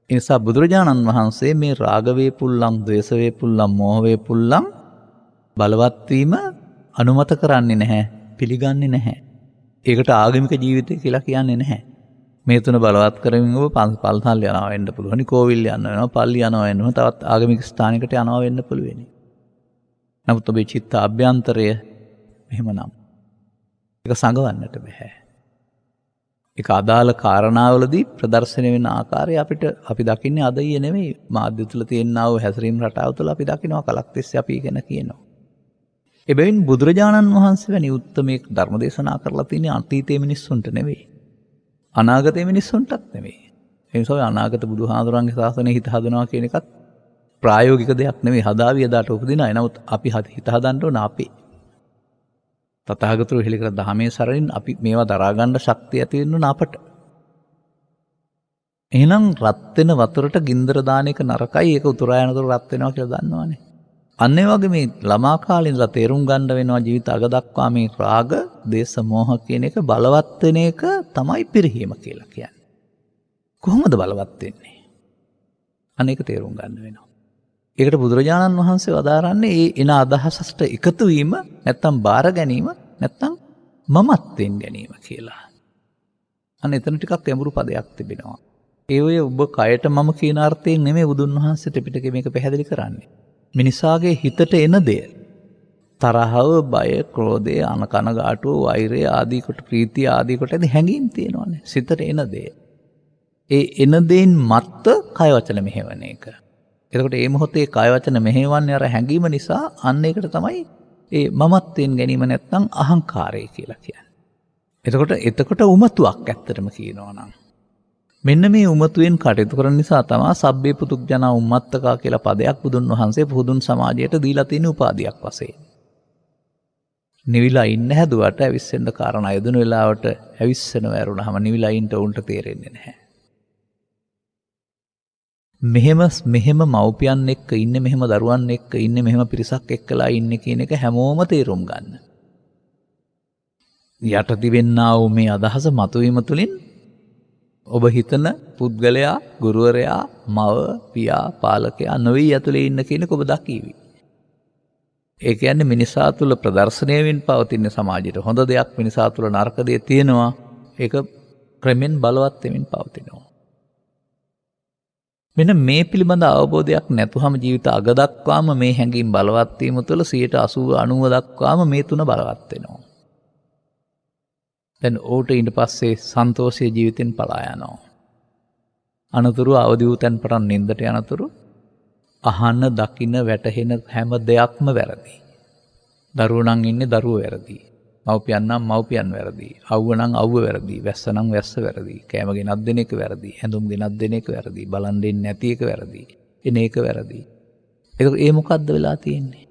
ඒ නිසා බුදුරජාණන් වහන්සේ මේ රාග වේපුල්ලම්, ද්වේෂ වේපුල්ලම්, මෝහ වේපුල්ලම් බලවත් වීම අනුමත කරන්නේ නැහැ, පිළිගන්නේ නැහැ. ඒකට ආගමික ජීවිතය කියලා කියන්නේ නැහැ. මේ තුන බලවත් කරමින් ඔබ පල්තල් යනවා වෙන්න පුළුවන්, කෝවිල් යනවා වෙනවා, පල්ලි යනවා වෙනවා, තවත් ආගමික ස්ථානයකට යනවා වෙන්න පුළුවන්. නමුත් ඔබේ චිත්ත අභ්‍යන්තරය එහෙමනම් ඒක සංගවන්නට බෑ. ඒක අදාළ කාරණාවලදී ප්‍රදර්ශනය වෙන ආකාරය අපි දකින්නේ අද ඊයේ නෙමෙයි, මාධ්‍ය තුල තියෙනා වූ හැසිරීම් රටාව තුළ අපි දකිනවා කලක් තිස්සේ අපි ගැන කියනවා. එබැවින් බුදුරජාණන් වහන්සේ වැනි උත්තමයෙක් ධර්ම දේශනා කරලා තියෙන්නේ අතීතයේ මිනිස්සුන්ට නෙවෙයි, අනාගතයේ මිනිස්සුන්ටත් නෙවෙයි. ඒ නිසා අනාගත බුදුහාඳුරන්ගේ ශාසනය හිත හදනවා කියන එකත් ප්‍රායෝගික දෙයක් නෙවෙයි, හදාවිය දාට උපදින අය. නමුත් අපි හිත හදන්න ඕන අපේ. තථාගතතුරු හෙළි කර දහමේ සරණින් අපි මේවා දරා ගන්න ශක්තිය ඇති වෙන්න අපට. එහෙනම් රත් වෙන වතුරට ගින්දර දාන එක නරකයි, ඒක උතුරා යනතුරු රත් වෙනවා කියලා දන්නවනේ. අන්න ඒ වගේ මේ ළමා කාලේ ඉඳලා තේරුම් ගන්න වෙනවා ජීවිත අග දක්වා මේ රාග, දේශ, මෝහ කියන එක බලවත් වෙන එක තමයි පිරිහීම කියලා කියන්නේ. කොහොමද බලවත් වෙන්නේ? අනේක තේරුම් ගන්න වෙනවා. ඒකට බුදුරජාණන් වහන්සේ වදාරන්නේ ඒ එන අදහසට එකතු වීම, නැත්තම් බාර ගැනීම, නැත්තම් මමත්වෙන් ගැනීම කියලා. අන්න එතන ටිකක් ගැඹුරු පදයක් තිබෙනවා. ඒ ඔය ඔබ කයට මම කියන අර්ථයෙන් නෙමෙයි බුදුන් වහන්සේ ත්‍රිපිටකයේ මේක පැහැදිලි කරන්නේ. මිනිසාගේ හිතට එන දේ, තරහව, බය, ක්‍රෝධය, අනකනගාටුව, වෛරය ආදී කොට, ප්‍රීතිය ආදී කොට ඇති හැඟීම් තියෙනවානේ සිතට එන දේ. ඒ එන දේන් මත්ත කය වචන මෙහෙවන එක. එතකොට මේ මොහොතේ කය වචන මෙහෙවන්නේ අර හැඟීම නිසා. අන්න ඒකට තමයි ඒ මමත්වෙන් ගැනීම නැත්නම් අහංකාරය කියලා කියන්නේ. එතකොට උමතුවක් ඇත්තටම කියනවා නම් මෙන්න මේ උමතුවෙන් කටයුතු කරන නිසා තමයි සබ්බේ පුතුග්ජනා උම්මත්තකා කියලා පදයක් බුදුන් වහන්සේ පුදුන් සමාජයට දීලා තියෙන උපාධියක් වශයෙන්. නිවිලා ඉන්න හැදුවට ඇවිස්සෙන්න කාරණා යොදන වෙලාවට ඇවිස්සෙන වැරුණාම නිවිලා ඉන්න උන්ට තේරෙන්නේ නැහැ. මෙහෙම මව්පියන් එක්ක ඉන්නේ, මෙහෙම දරුවන් එක්ක ඉන්නේ, මෙහෙම පිරිසක් එක්කලා ඉන්නේ කියන එක හැමෝම තේරුම් ගන්න. යට තිබෙන්නා වූ මේ අදහස මතුවීම තුළින් ඔබ හිතන පුද්ගලයා, ගුරුවරයා, මව, පියා, පාලකයා නොවී ඇතුලේ ඉන්න කෙනෙක් ඔබ දකීවි. ඒ කියන්නේ මිනිසා තුළ ප්‍රදර්ශනය වෙමින් පවතින සමාජයට හොඳ දෙයක්, මිනිසා තුළ නරක දෙයක් තියෙනවා. ඒක ක්‍රමෙන් බලවත් වෙමින් පවතිනවා. මෙන්න මේ පිළිබඳ අවබෝධයක් නැතුවම ජීවිත අග දක්වාම මේ හැඟීම් බලවත් වීම තුළ 80-90 දක්වාම මේ තුන බලවත් වෙනවා. දැන් ඕට ඊට පස්සේ සන්තෝෂයේ ජීවිතෙන් පලා යනවා. අනතුරු අවදි වූ තැන් පටන් නින්දට යනතුරු අහන්න, දකින්න, වැටහෙන හැම දෙයක්ම වැරදි. දරුවෝ නම් ඉන්නේ දරුවෝ වැරදි. මව්පියන් නම් මව්පියන් වැරදි. අවුව නම් අවුව වැරදි. වැස්ස නම් වැස්ස වැරදි. කෑම ගෙනත් දෙන එක වැරදි. හැඳුම් ගෙනත් දෙන එක වැරදි. බලන් දෙන්නේ නැති එක වැරදි. එන එක වැරදි. ඒ මොකද්ද වෙලා තියෙන්නේ?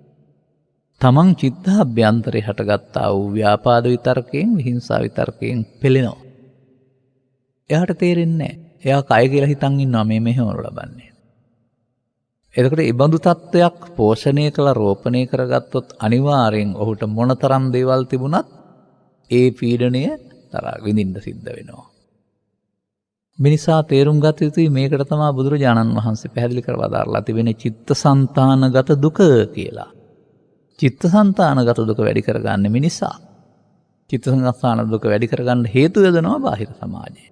තමන් චිත්තාභ්‍යන්තරේ හටගත්තා වූ ව්‍යාපාද විතර්කයෙන්, විහිංසා විතර්කයෙන් පෙළෙනවා. එයාට තේරෙන්නේ නැහැ. එයා කය කියලා හිතන් ඉන්නවා මේ මෙහෙවනු ලබන්නේ. එතකොට ඒ බඳු තත්වයක් පෝෂණය කළ රෝපණය කරගත්තොත් අනිවාර්යෙන් ඔහුට මොනතරම් දේවල් තිබුණත් ඒ පීඩණය තරහ විඳින්න සිද්ධ වෙනවා. මිනිසා තේරුම් ගත යුතුයි මේකට තමයි බුදුරජාණන් වහන්සේ පැහැදිලි කර වදාරලා තිබෙන චිත්තසංතානගත දුක කියලා. චිත්තසංතානගත දුක වැඩි කරගන්නේ මිනිසා. චිත්තසංතාන දුක වැඩි කරගන්න හේතු යොදනවා බාහිර සමාජය.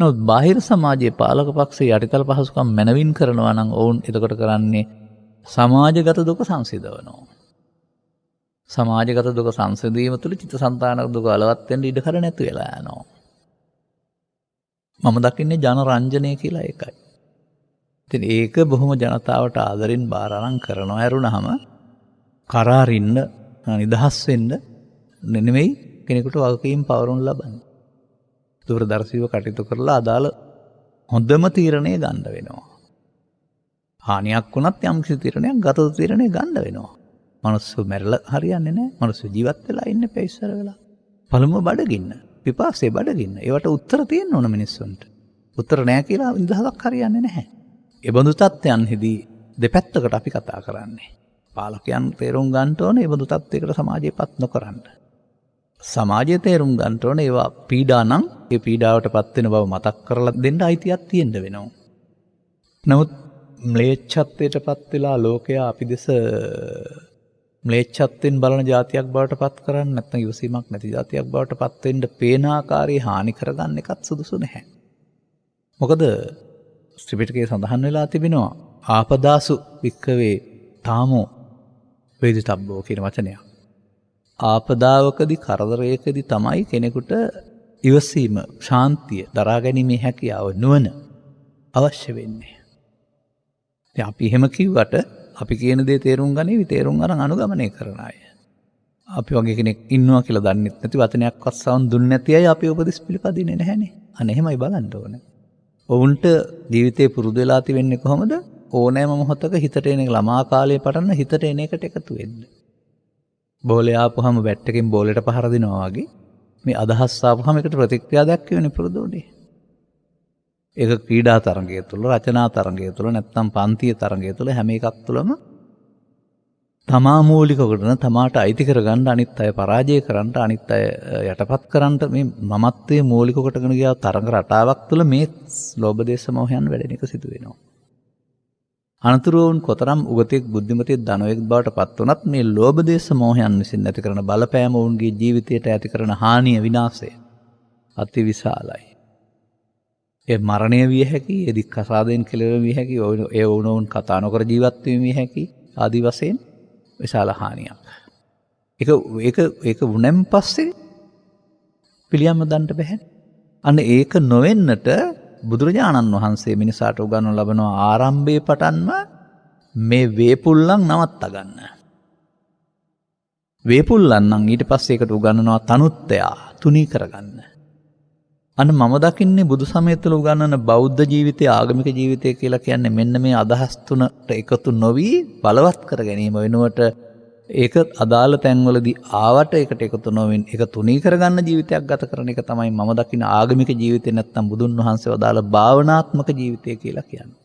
නමුත් බාහිර සමාජයේ පාලක පක්ෂයේ යටිතල පහසුකම් මැනවින් කරනවා නම් ඔවුන් එතකොට කරන්නේ සමාජගත දුක සංසිඳවනවා. සමාජගත දුක සංසිඳීම තුළ චිත්තසංතානක දුක බලවත් වෙන්න ඉඩ කඩ නැතු වෙලා යනවා. මම දකින්නේ ජනරංජනය කියලා ඒකයි. ඉතින් ඒක බොහොම ජනතාවට ආදරෙන් බාර අරන් කරනවා ඇරුණාම කරාරින්න නිදහස් වෙන්න නෙමෙයි කෙනෙකුට වගකීම් පවරුන් ලබන්නේ. දුරදර්ශීව කටයුතු කරලා අදාළ හොඳම තීරණය ගන්න වෙනවා. හානියක් වුණත් යම් කිසි තීරණයක් ගත තීරණය ගන්න වෙනවා. මිනිස්සු මැරලා හරියන්නේ නැහැ. මිනිස්සු ජීවත් වෙලා ඉන්නේ පැයිසර වෙලා. පළමුව බඩගින්න, පිපාසයේ බඩගින්න. ඒවට උත්තර තියෙන්න ඕන මිනිස්සුන්ට. උත්තර නැහැ කියලා නිදහසක් හරියන්නේ නැහැ. ඒ බඳු තත්ත්වයන්හිදී දෙපැත්තකට අපි කතා කරන්නේ. පාලකයන් තේරුම් ගන්න ඕනේ ඒ බඳු තත්ත්වයකට සමාජයපත් නොකරන්න. සමාජයේ තේරුම් ගන්න ඕනේ ඒවා පීඩා නම් ඒ පීඩාවටපත් වෙන බව මතක් කරලා දෙන්න අයිතියක් තියෙන්න වෙනවා. නමුත් ම්ලේච්ඡත්වයටපත් වෙලා ලෝකයා අපි දෙස ම්ලේච්ඡත්වෙන් බලන જાතියක් බවට පත් කරන්නේ නැත්නම් ඉවසීමක් නැති જાතියක් බවට පත් වෙන්න පේන ආකාරයේ හානි කරගන්න එකත් සුදුසු නැහැ. මොකද ත්‍රිපිටකයේ සඳහන් වෙලා තිබෙනවා ආපදාසු වික්කවේ තාමෝ වේදිතබ්බෝ කියන වචනයක්. ආපදාවකදී කරදරයකදී තමයි කෙනෙකුට ඉවසීම, ශාන්තිය, දරා ගැනීමේ හැකියාව නුවණ අවශ්‍ය වෙන්නේ. ඉතින් අපි එහෙම කිව්වට අපි කියන දේ තේරුම් ගන්නේ තේරුම් අරන් අනුගමනය කරන අය. අපි වගේ කෙනෙක් ඉන්නවා කියලා දන්නෙත් නැති වචනයක්වත් සවන් දුන්නේ නැති අය අපි උපදෙස් පිළිපදින්නේ නැහනේ. අන්න එහෙමයි බලන්න ඕනේ. ඔවුන්ට ජීවිතේ පුරුදු වෙලා තිබෙන්නේ කොහොමද? ඕනෑම මොහොතක හිතට එන ළමා කාලයේ පටන් හිතට එන එකට එකතු වෙන්න. බෝලේ ආපුවම බැට් එකෙන් බෝලෙට පහර දෙනවා වගේ මේ අදහස් ආපුවම ඒකට ප්‍රතික්‍රියා දක්වන්නේ පුරුදුනේ. ඒක ක්‍රීඩා තරඟය තුළ, රචනා තරඟය තුළ, නැත්නම් පන්තිය තරඟය තුළ හැම එකක් තුළම තමා මූලික කරන, තමාට අයිති කරගන්න, අනිත් අය පරාජය කරන්න, අනිත් අය යටපත් කරන්න මේ මමත්වයේ මූලික කොටගෙන ගියා තරඟ රටාවක් තුළ මේ ලෝභ දේශ මොහයන් වැඩෙන එක සිදු වෙනවා. අනතුරුවන් කොතරම් උගතෙක්, බුද්ධිමතෙක්, ධනවෙක් බවට පත් වුණත් මේ ලෝභ දේශ මොහයන් විසින් ඇති කරන බලපෑම වුන්ගේ ජීවිතයට ඇති කරන හානිය, විනාශය අති විශාලයි. ඒ මරණය විය හැකි, ඒ දික් කසාදයෙන් කෙලවෙ විය හැකි, ඒ වුණොන් කතා නොකර ජීවත් වීම විය හැකි ආදී වශයෙන් විශාල හානියක්. ඒක වුණෙන් පස්සේ පිළියම් දන්න බෑ. අන්න ඒක නොවෙන්නට බුදුරජාණන් වහන්සේ මිනිසාට උගන්වනු ලබනවා ආරම්භයේ පටන්ම මේ වේපුල්ලන් නවත්ත ගන්න. වේපුල්ලන් නම් ඊට පස්සේ ඒකට උගන්වනවා තනුත්තයා තුනී කරගන්න. අන්න මම දකින්නේ බුදු සමය තුළ උගන්වන බෞද්ධ ජීවිතය, ආගමික ජීවිතය කියලා කියන්නේ මෙන්න මේ අදහස් තුනට එකතු නොවි බලවත් කර ගැනීම වෙනුවට ඒක අදාළ තැන්වලදී ආවට ඒකට එකතු නොවෙන් ඒක තුනී කරගන්න ජීවිතයක් ගත කරන එක තමයි මම දකින ආගමික ජීවිතය, නැත්නම් බුදුන් වහන්සේ වදාළ භාවනාත්මක ජීවිතය කියලා කියන්නේ.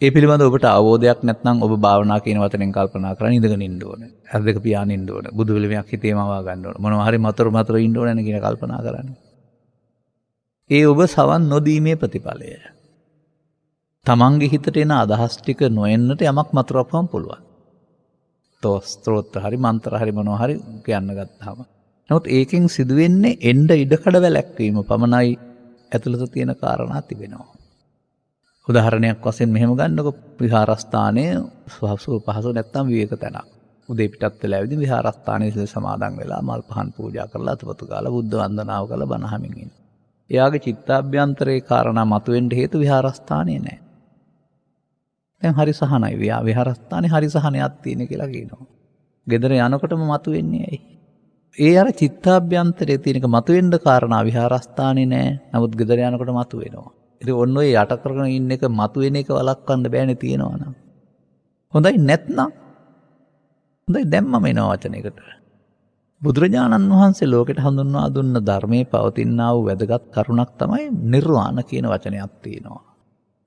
ඒ පිළිබඳව ඔබට අවබෝධයක් නැත්නම් ඔබ භාවනා කියන වචනෙන් කල්පනා කරන් ඉඳගෙන ඉන්න ඕනේ. හරි දෙක පියාගෙන ඉන්න ඕනේ. බුදු පිළිමයක් හිතේම වවා ගන්න ඕනේ. මොනවා හරි මතර ඉන්න ඕනේ නේ කියන කල්පනා කරන්නේ. ඒ ඔබ සවන් නොදීමේ ප්‍රතිඵලය. තමන්ගේ හිතට එන අදහස් ටික නොඑන්නට යමක් මතරවපුවම පුළුවන්. ස්තෝත්‍ර හරි මන්ත්‍ර හරි මොනවා හරි කියන්න ගත්තාම. නමුත් ඒකෙන් සිදුවෙන්නේ එන්න ඉඩකඩ වැළැක්වීම පමණයි ඇතුළත තියෙන කාරණා තිබෙනවා. උදාහරණයක් වශයෙන් මෙහෙම ගන්නකො විහාරස්ථානයේ පහසු නැත්තම් විවේක තැනක්. උදේ පිටත් වෙලා ඇවිදින් විහාරස්ථානයේ සිට සමාදන් වෙලා මල් පහන් පූජා කරලා අතුපතු ගාලා බුද්ධ වන්දනාව කරලා බණ අහමින් ඉන්න. එයාගේ චිත්තාභ්‍යන්තරේ කාරණා මතුවෙන්න හේතු විහාරස්ථානයේ නැහැ. දැන් හරි සහනයි. විහාරස්ථානේ හරි සහනයක් තියෙන කියලා කියනවා. ගෙදර යනකොටම මතුවෙන්නේ ඇයි? ඒ අර චිත්තාභ්‍යන්තරයේ තියෙනක මතුවෙන්න කාරණා විහාරස්ථානේ නෑ. නමුත් ගෙදර යනකොට මතුවෙනවා. ඉතින් ඔන්න ඔය යට කරගෙන ඉන්න එක මතුවෙන එක වළක්වන්න බෑනේ තියෙනවනම්. හොඳයි නැත්නම් හොඳයි දැම්මම එන වචනයකට. බුදුරජාණන් වහන්සේ ලෝකෙට හඳුන්වා දුන්න ධර්මයේ පවතිනා වූ වැදගත් කරුණක් තමයි නිර්වාණ කියන වචනයක් තියෙනවා.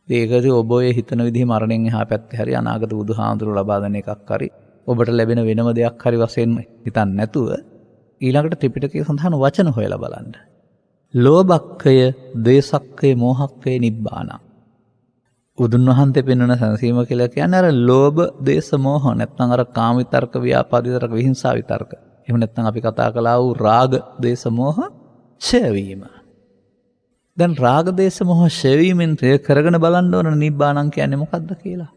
ඒකදී ඔබ ඔය හිතන විදිහ මරණයෙන් එහා පැත්තේ හරි අනාගත බුදුහාමුදුරුවෝ ලබා දෙන එකක් හරි ඔබට ලැබෙන වෙනම දෙයක් හරි වශයෙන් හිතන්නේ නැතුව ඊළඟට ත්‍රිපිටකයේ සඳහන් වචන හොයලා බලන්න. ලෝභක්ඛය, ද්වේෂක්ඛය, මෝහක්ඛය, නිබ්බාන. බුදුන් වහන්සේ පෙන්වන සංසීම කියලා කියන්නේ අර ලෝභ, ද්වේෂ, මෝහ නැත්නම් අර කාම විතර්ක, ව්‍යාපාද විතර්ක, විහිංසා විතර්ක. එහෙම නැත්නම් අපි කතා කළා වූ රාග, ද්වේෂ, මෝහ ඡය වීම. දැන් රාග, ද්වේෂ, මෝහ ඡය වීමෙන් කරගෙන බලන්න ඕන නිබ්බාණං කියන්නේ මොකක්ද කියලා.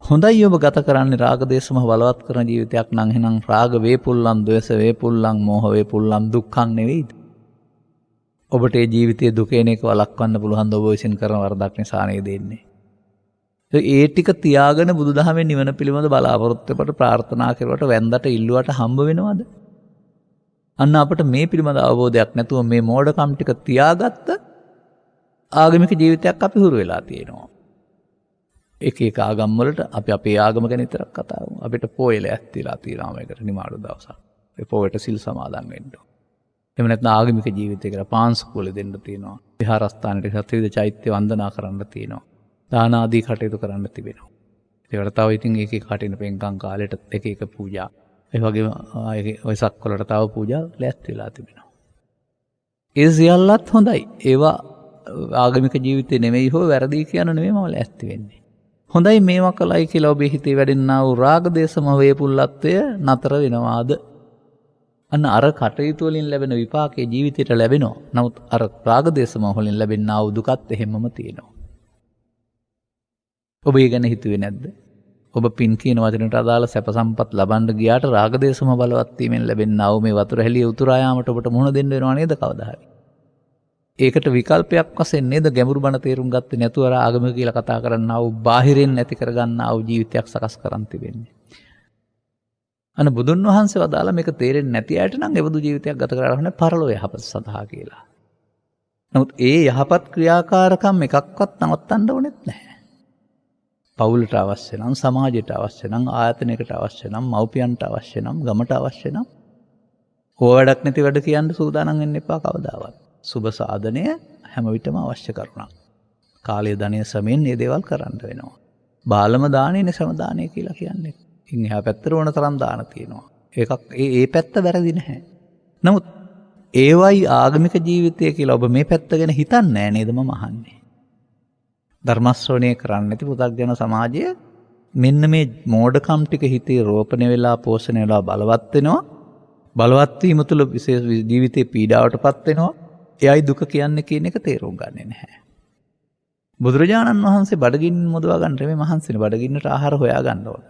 හොඳයි ඔබ ගත කරන්නේ රාග, ද්වේෂ, මෝහ බලවත් කරන ජීවිතයක් නම් එහෙනම් රාග වේපුල්ලම්, ද්වේෂ වේපුල්ලම්, මෝහ වේපුල්ලම් දුක්ඛං නෙවෙයිද? ඔබට ඒ ජීවිතයේ දුක එන එක වළක්වන්න පුළුවන් ද ඔබ විසින් කරන වරදක් නිසා නේද දෙන්නේ. ඒ ටික තියාගෙන බුදුදහමේ නිවන පිළිබඳ බලාපොරොත්තු වෙපට ප්‍රාර්ථනා කරුවට වැන්දට ඉල්ලුවට හම්බ වෙනවද? අන්න අපිට මේ පිළිබඳ අවබෝධයක් නැතුව මේ මෝඩකම් ටික තියාගත්ත ආගමික ජීවිතයක් අපි හුරු වෙලා තියෙනවා. එක එක ආගම් වලට අපි අපේ ආගම ගැන විතරක් කතා කරමු. අපිට පොයල ඇස්තිලා තියෙනවා මේකට නිමාඩු දවසක්. ඒ පොයට සිල් සමාදන් වෙන්න ඕන. එහෙම නැත්නම් ආගමික ජීවිතයකට පාංශුකුල දෙන්න තියෙනවා. විහාරස්ථානයේ සත්‍විද චෛත්‍ය වන්දනා කරන්න තියෙනවා. දාන ආදී කටයුතු කරන්න තිබෙනවා. ඒකට තව ඉතින් එක එක කටින පෙන්කම් කාලෙට එක එක පූජා. ඒ වගේම වෙසක් වලට තව පූජා ලෑස්ති වෙලා තිබෙනවා. ඒ සියල්ලත් හොඳයි. ඒවා ආගමික ජීවිතේ නෙමෙයි හෝ වැරදි කියන නෙමෙයි මම ලෑස්ති වෙන්නේ. හොඳයි මේවා කළයි කියලා ඔබේ හිතේ වැඩෙනා වූ රාග දේශ මොහ වේපුල්ලත්වය නතර වෙනවාද? අන්න අර කටයුතු වලින් ලැබෙන විපාකයේ ජීවිතයට ලැබෙනවා. නමුත් අර රාග දේශ මොහ වලින් ලැබෙනා වූ දුකත් එහෙමම තියෙනවා. ඔබ ඒ ගැන හිතුවේ නැද්ද? ඔබ පින් කියන වචනට අදාළ සැප සම්පත් ලබන්න ගියාට රාග දේශ මොහ බලවත් වීමෙන් ලැබෙනා වූ මේ වතුර හැලිය උතුරා යාමට ඔබට මුහුණ දෙන්න වෙනවා නේද කවදා හරි? ඒකට විකල්පයක් වශයෙන් නේද ගැඹුරු බණ තේරුම් ගත්තේ නැතුව අර ආගම කියලා කතා කරන්නා වූ බාහිරින් නැති කරගන්නා වූ ජීවිතයක් සකස් කරන් තිබෙන්නේ. අන්න බුදුන් වහන්සේ වදාලා මේක තේරෙන්නේ නැති අයට නම් එවදු ජීවිතයක් ගත කරන්න පරලෝ යහපත සඳහා කියලා. නමුත් ඒ යහපත් ක්‍රියාකාරකම් එකක්වත් නවත්තන්න ඕනෙත් නැහැ. පවුලට අවශ්‍ය නම්, සමාජයට අවශ්‍ය නම්, ආයතනයකට අවශ්‍ය නම්, මව්පියන්ට අවශ්‍ය නම්, ගමට අවශ්‍ය නම් වැඩක් නැති වැඩ කියන්න සූදානම් වෙන්න එපා කවදාවත්. සුබ සාධනය හැම විටම අවශ්‍ය කරුණක්. කාලය ධනය සමයෙන් මේ දේවල් කරන්න වෙනවා. බාලම දානේ නේ සම දානය කියලා කියන්නේ. ඉන් එහා පැත්තට ඕන තරම් දාන තියෙනවා. ඒකක් ඒ පැත්ත වැරදි නැහැ. නමුත් ඒවයි ආගමික ජීවිතය කියලා ඔබ මේ පැත්ත ගැන හිතන්නේ නැහැ නේද මම අහන්නේ. ධර්ම ශ්‍රවණය කරන්නේ නැති පුතග්ජන සමාජය මෙන්න මේ මෝඩකම් ටික හිතේ රෝපණය වෙලා පෝෂණය වෙලා බලවත් වෙනවා. බලවත් වීම තුළ විශේෂ ජීවිතේ පීඩාවටපත් වෙනවා. එයයි දුක කියන්නේ කියන එක තේරුම් ගන්නේ නැහැ. බුදුරජාණන් වහන්සේ බඩගින්න මුදවා ගන්න මේ මහන්සිනේ බඩගින්නට ආහාර හොයා ගන්න ඕන.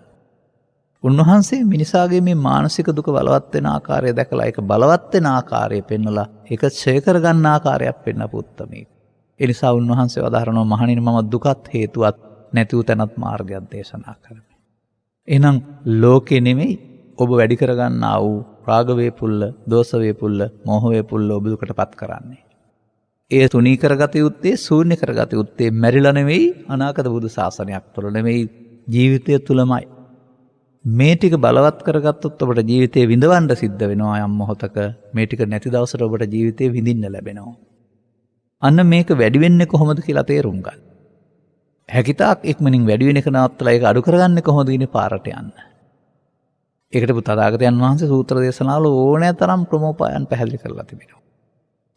උන්වහන්සේ මිනිසාගේ මේ මානසික දුක බලවත් වෙන ආකාරය දැකලා ඒක බලවත් වෙන ආකාරය පෙන්වලා ඒක ඡය කර ගන්න ආකාරයක් පෙන්වපු උත්තමයෙක්. ඒ නිසා උන්වහන්සේ වදාහරනවා මහණෙනි මම දුකත් හේතුවත් නැති වූ තැනත් මාර්ගයක් දේශනා කරමි. එහෙනම් ලෝකේ නෙමෙයි ඔබ වැඩි කරගන්නා වූ රාග වේපුල්ල, දෝෂ වේපුල්ල, මෝහ වේපුල්ල ඔබ දුකටපත් කරන්නේ. ඒ තුනී කරගත යුත්තේ, ශූන්‍ය කරගත යුත්තේ මැරිලා නෙමෙයි අනාගත බුදු සාසනයක් තුළ නෙමෙයි ජීවිතය තුළමයි. මේ ටික බලවත් කරගත්තොත් ඔබට ජීවිතේ විඳවන්න සිද්ධ වෙනවා යම් මොහොතක. මේ ටික නැති දවසට ඔබට ජීවිතේ විඳින්න ලැබෙනවා. අන්න මේක වැඩි වෙන්නේ කොහොමද කියලා තේරුම් ගන්න. හැකිතාක් ඉක්මනින් වැඩි වෙන එක නවත්තලා ඒක අඩු කරගන්නේ කොහොමද ඉන්නේ පාරට යන්න. ඒකට තථාගතයන් වහන්සේ සූත්‍ර දේශනාවල ඕනෑ තරම් ක්‍රමෝපායන් පැහැදිලි කරලා තිබෙනවා.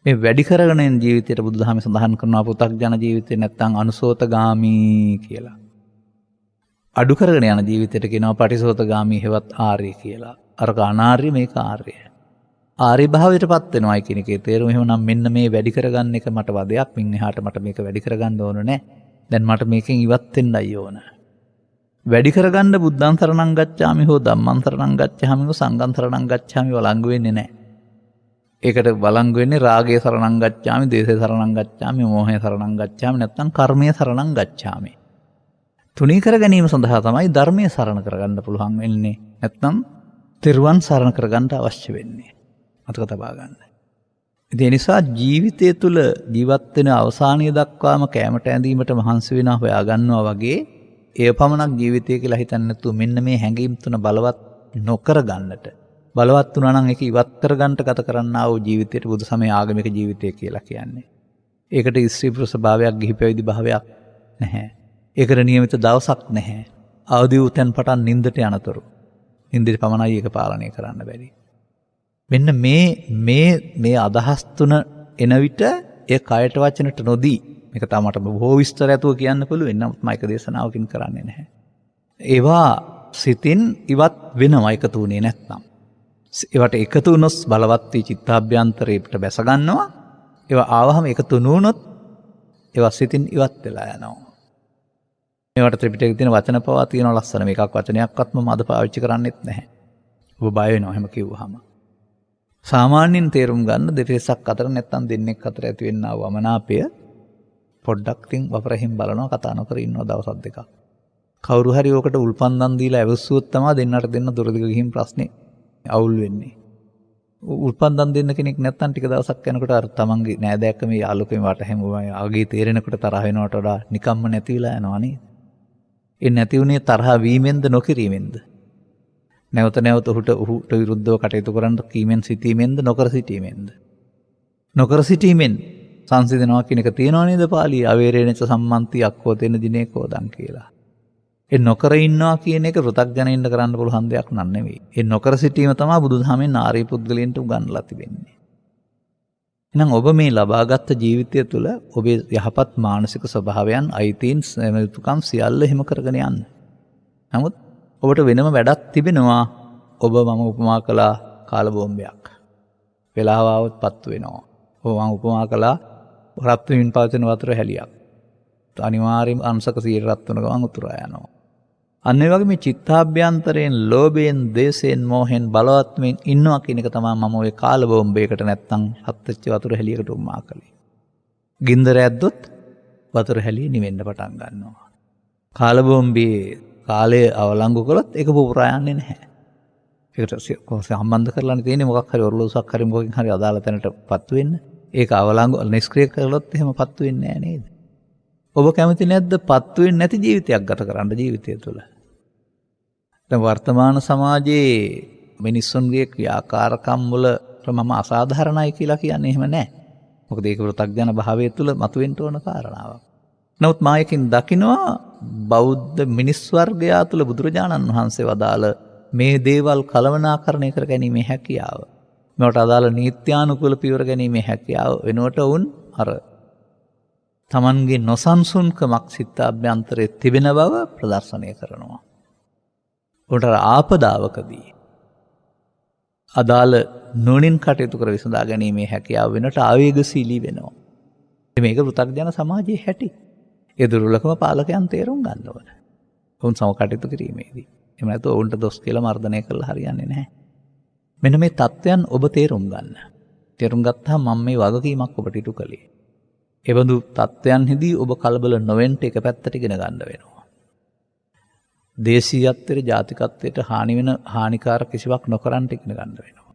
මේ වැඩි කරගෙන යන ජීවිතයට බුදුදහමේ සඳහන් කරනවා පු탁ජන ජීවිතේ නැත්තම් අනුසෝතගාමී කියලා. අඩු කරගෙන යන ජීවිතයට කියනවා පටිසෝතගාමී හෙවත් ආර්ය කියලා. අරක අනාර්ය මේක ආර්ය. ආර්ය භාවයටපත් වෙනවායි කියන එකේ තේරුම එහෙමනම් මෙන්න මේ වැඩි කරගන්න එක මට වදයක්. මින් එහාට මට මේක වැඩි කරගන්න ඕන නෑ. දැන් මට මේකෙන් ඉවත් වෙන්නයි ඕන. වැඩි කරගන්න බුද්ධං සරණං ගච්ඡාමි හෝ ධම්මං සරණං ගච්ඡාමි හෝ සංඝං සරණං ගච්ඡාමි වළංගු වෙන්නේ නැහැ. ඒකට වළංගු වෙන්නේ රාගයේ සරණං ගච්ඡාමි, දේශේ සරණං ගච්ඡාමි, මෝහයේ සරණං ගච්ඡාමි නැත්නම් කර්මයේ සරණං ගච්ඡාමි. තුනී කර ගැනීම සඳහා තමයි ධර්මයේ සරණ කරගන්න පුළුවන් වෙන්නේ. නැත්නම් තෙරුවන් සරණ කරගන්න අවශ්‍ය වෙන්නේ. මතක තබා ගන්න. ඒ නිසා ජීවිතය තුළ ජීවත් වෙන අවසානය දක්වාම කැමට ඇඳීමට මහන්සි වෙනවා හොයා ගන්නවා වගේ ඒ පමණක් ජීවිතය කියලා හිතන්නේ නැතුව මෙන්න මේ හැඟීම් තුන බලවත් නොකර ගන්නට බලවත් වුණා නම් ඒක ඉවත් කර ගන්නට ගත කරන්නා වූ ජීවිතයට බුදු සමය ආගමික ජීවිතය කියලා කියන්නේ. ඒකට ස්ත්‍රී පුරුෂ භාවයක් ගිහි පැවිදි භාවයක් නැහැ. ඒකට නියමිත දවසක් නැහැ. අවදි වූ තැන් පටන් නින්දට යනතුරු. නින්දට පමණයි ඒක පාලනය කරන්න බැරි. මෙන්න මේ අදහස් තුන එන විට ඒ කයට වචනට නොදී මේක තමට බොහෝ විස්තර ඇතුව කියන්න පුළුවන්. නමුත් මම එක දේශනාවකින් කරන්නේ නැහැ. ඒවා සිතින් ඉවත් වෙනවා එකතු වුණේ නැත්නම්. ඒවට එකතු වුණොත් බලවත් වී චිත්තාභ්‍යන්තරයට බැස ගන්නවා. ඒවා ආවහම එකතු නොවුනොත් ඒවා සිතින් ඉවත් වෙලා යනවා. මේවට ත්‍රිපිටකයේ තියෙන වචන පවා තියෙන ලස්සන මේකක් වචනයක්වත්ම මම අද පාවිච්චි කරන්නේත් නැහැ. ඔබ බය වෙනවා එහෙම කිව්වහම. සාමාන්‍යයෙන් තේරුම් ගන්න දෙපෙසක් අතර නැත්තම් දෙන්නෙක් අතර ඇති වෙන්නා වූ අමනාපය පොඩ්ඩක් තින් වපරහින් බලනවා කතා නොකර ඉන්නවා දවසක් දෙකක්. කවුරු හරි ඕකට උල්පන්දම් දීලා ඇවිස්සුවොත් තමයි දෙන්නට දෙන්න දුරදිග ගිහින් ප්‍රශ්නේ අවුල් වෙන්නේ. උල්පන්දම් දෙන්න කෙනෙක් නැත්තම් ටික දවසක් යනකොට අර තමන්ගේ නෑදෑකම යාළුකම වට හැමුවයි ආගේ තේරෙනකොට තරහ වෙනවට වඩා නිකම්ම නැති වෙලා යනවා නේද? ඒ නැති උනේ තරහ වීමෙන්ද නොකිරීමෙන්ද? නැවත නැවත ඔහුට විරුද්ධව කටයුතු කරන්න කීමෙන් සිටීමෙන්ද නොකර සිටීමෙන්ද? නොකර සිටීමෙන් සංසිඳනවා කියන එක තියෙනව නේද පාළි අවේරේණච සම්මන්ති අක්කෝ තෙන දිනේ කෝදන් කියලා. ඒ නොකර ඉන්නවා කියන එක පෘථග්ජනයින්ට කරන්න පුළුවන් දෙයක් නන් නෙවෙයි. ඒ නොකර සිටීම තමයි බුදුදහමෙන් ආර්ය පුද්ගලයන්ට උගන්වලා තිබෙන්නේ. එහෙනම් ඔබ මේ ලබාගත් ජීවිතය තුළ ඔබේ යහපත් මානසික ස්වභාවයන් අයිතීන් යුතුකම් සියල්ල හිම කරගෙන යන්න. නමුත් ඔබට වෙනම වැඩක් තිබෙනවා. ඔබ මම උපමා කළා කාල බෝම්බයක්. වෙලාව આવොත් පත්තු වෙනවා. ඔබ මම උපමා කළා රත් වෙමින් පවතින වතුර හැලියක්. අනිවාර්යයෙන්ම අංශක 100 ගමන් උතුරා යනවා. අන්න ඒ වගේ මේ චිත්තාභ්‍යන්තරයෙන් ලෝභයෙන්, ද්වේෂයෙන්, මෝහෙන් බලවත්මින් ඉන්නවා කියන එක තමයි මම ওই කාල බෝම්බයකට නැත්තම් හත්ච්ච වතුර හැලියකට උපමා කළේ. ගින්දර ඇද්දොත් වතුර හැලිය නිවෙන්න පටන් ගන්නවා. කාල බෝම්බේ කාලය අවලංගු කළොත් ඒක පුපුරා යන්නේ නැහැ. ඒකට සම්බන්ධ කරලා තියෙන්නේ මොකක් හරි ඔරලෝසුවක් හරි මොකකින් හරි අදාළ තැනටපත් වෙන්න. ඒක අවලංගු නිෂ්ක්‍රිය කළොත් එහෙම පත්තු වෙන්නේ නැහැ නේද? ඔබ කැමති නැද්ද පත්තු වෙන්නේ නැති ජීවිතයක් ගත කරන්න ජීවිතය තුළ? දැන් වර්තමාන සමාජයේ මිනිස්සුන්ගේ ක්‍රියාකාරකම් වල මම අසාධාරණයි කියලා කියන්නේ එහෙම නැහැ. මොකද ඒක පෘථග්ජන භාවය තුළ මතුවෙන්න ඕන කාරණාවක්. නමුත් මායකින් දකිනවා බෞද්ධ මිනිස් වර්ගයා තුළ බුදුරජාණන් වහන්සේ වදාළ මේ දේවල් කළමනාකරණය කර ගැනීමේ හැකියාව. මේවට අදාළ නීත්‍යානුකූල පියවර ගැනීමේ හැකියාව වෙනුවට වුන් අර තමන්ගේ නොසන්සුන්කමක් සිතාභ්‍යන්තරයේ තිබෙන බව ප්‍රදර්ශනය කරනවා. උන්ට ආපදාවකදී අදාළ නුවණින් කටයුතු කර විසඳා ගැනීමේ හැකියාව වෙනට ආවේගශීලී වෙනවා. මේක පෘථග්ජන සමාජයේ හැටි. ඒ දුර්වලකම පාලකයන් තේරුම් ගන්න ඕන. ඔවුන් සම කටයුතු කිරීමේදී. එහෙම නැත්නම් ඔවුන්ට දොස් කියලා මර්ධනය කරලා හරියන්නේ නැහැ. මෙන්න මේ தත්වයන් ඔබ තේරුම් ගන්න. තේරුම් ගත්තාම මම මේ වගකීමක් ඔබට ඉටු කළේ. එබඳු தත්වයන්හිදී ඔබ කලබල නොවෙන්න එක පැත්තට ඉගෙන ගන්න වෙනවා. දේශීයත්වයට ජාතිකත්වයට හානි වෙන හානිකාර කිසිවක් නොකරන්න ඉගෙන ගන්න වෙනවා.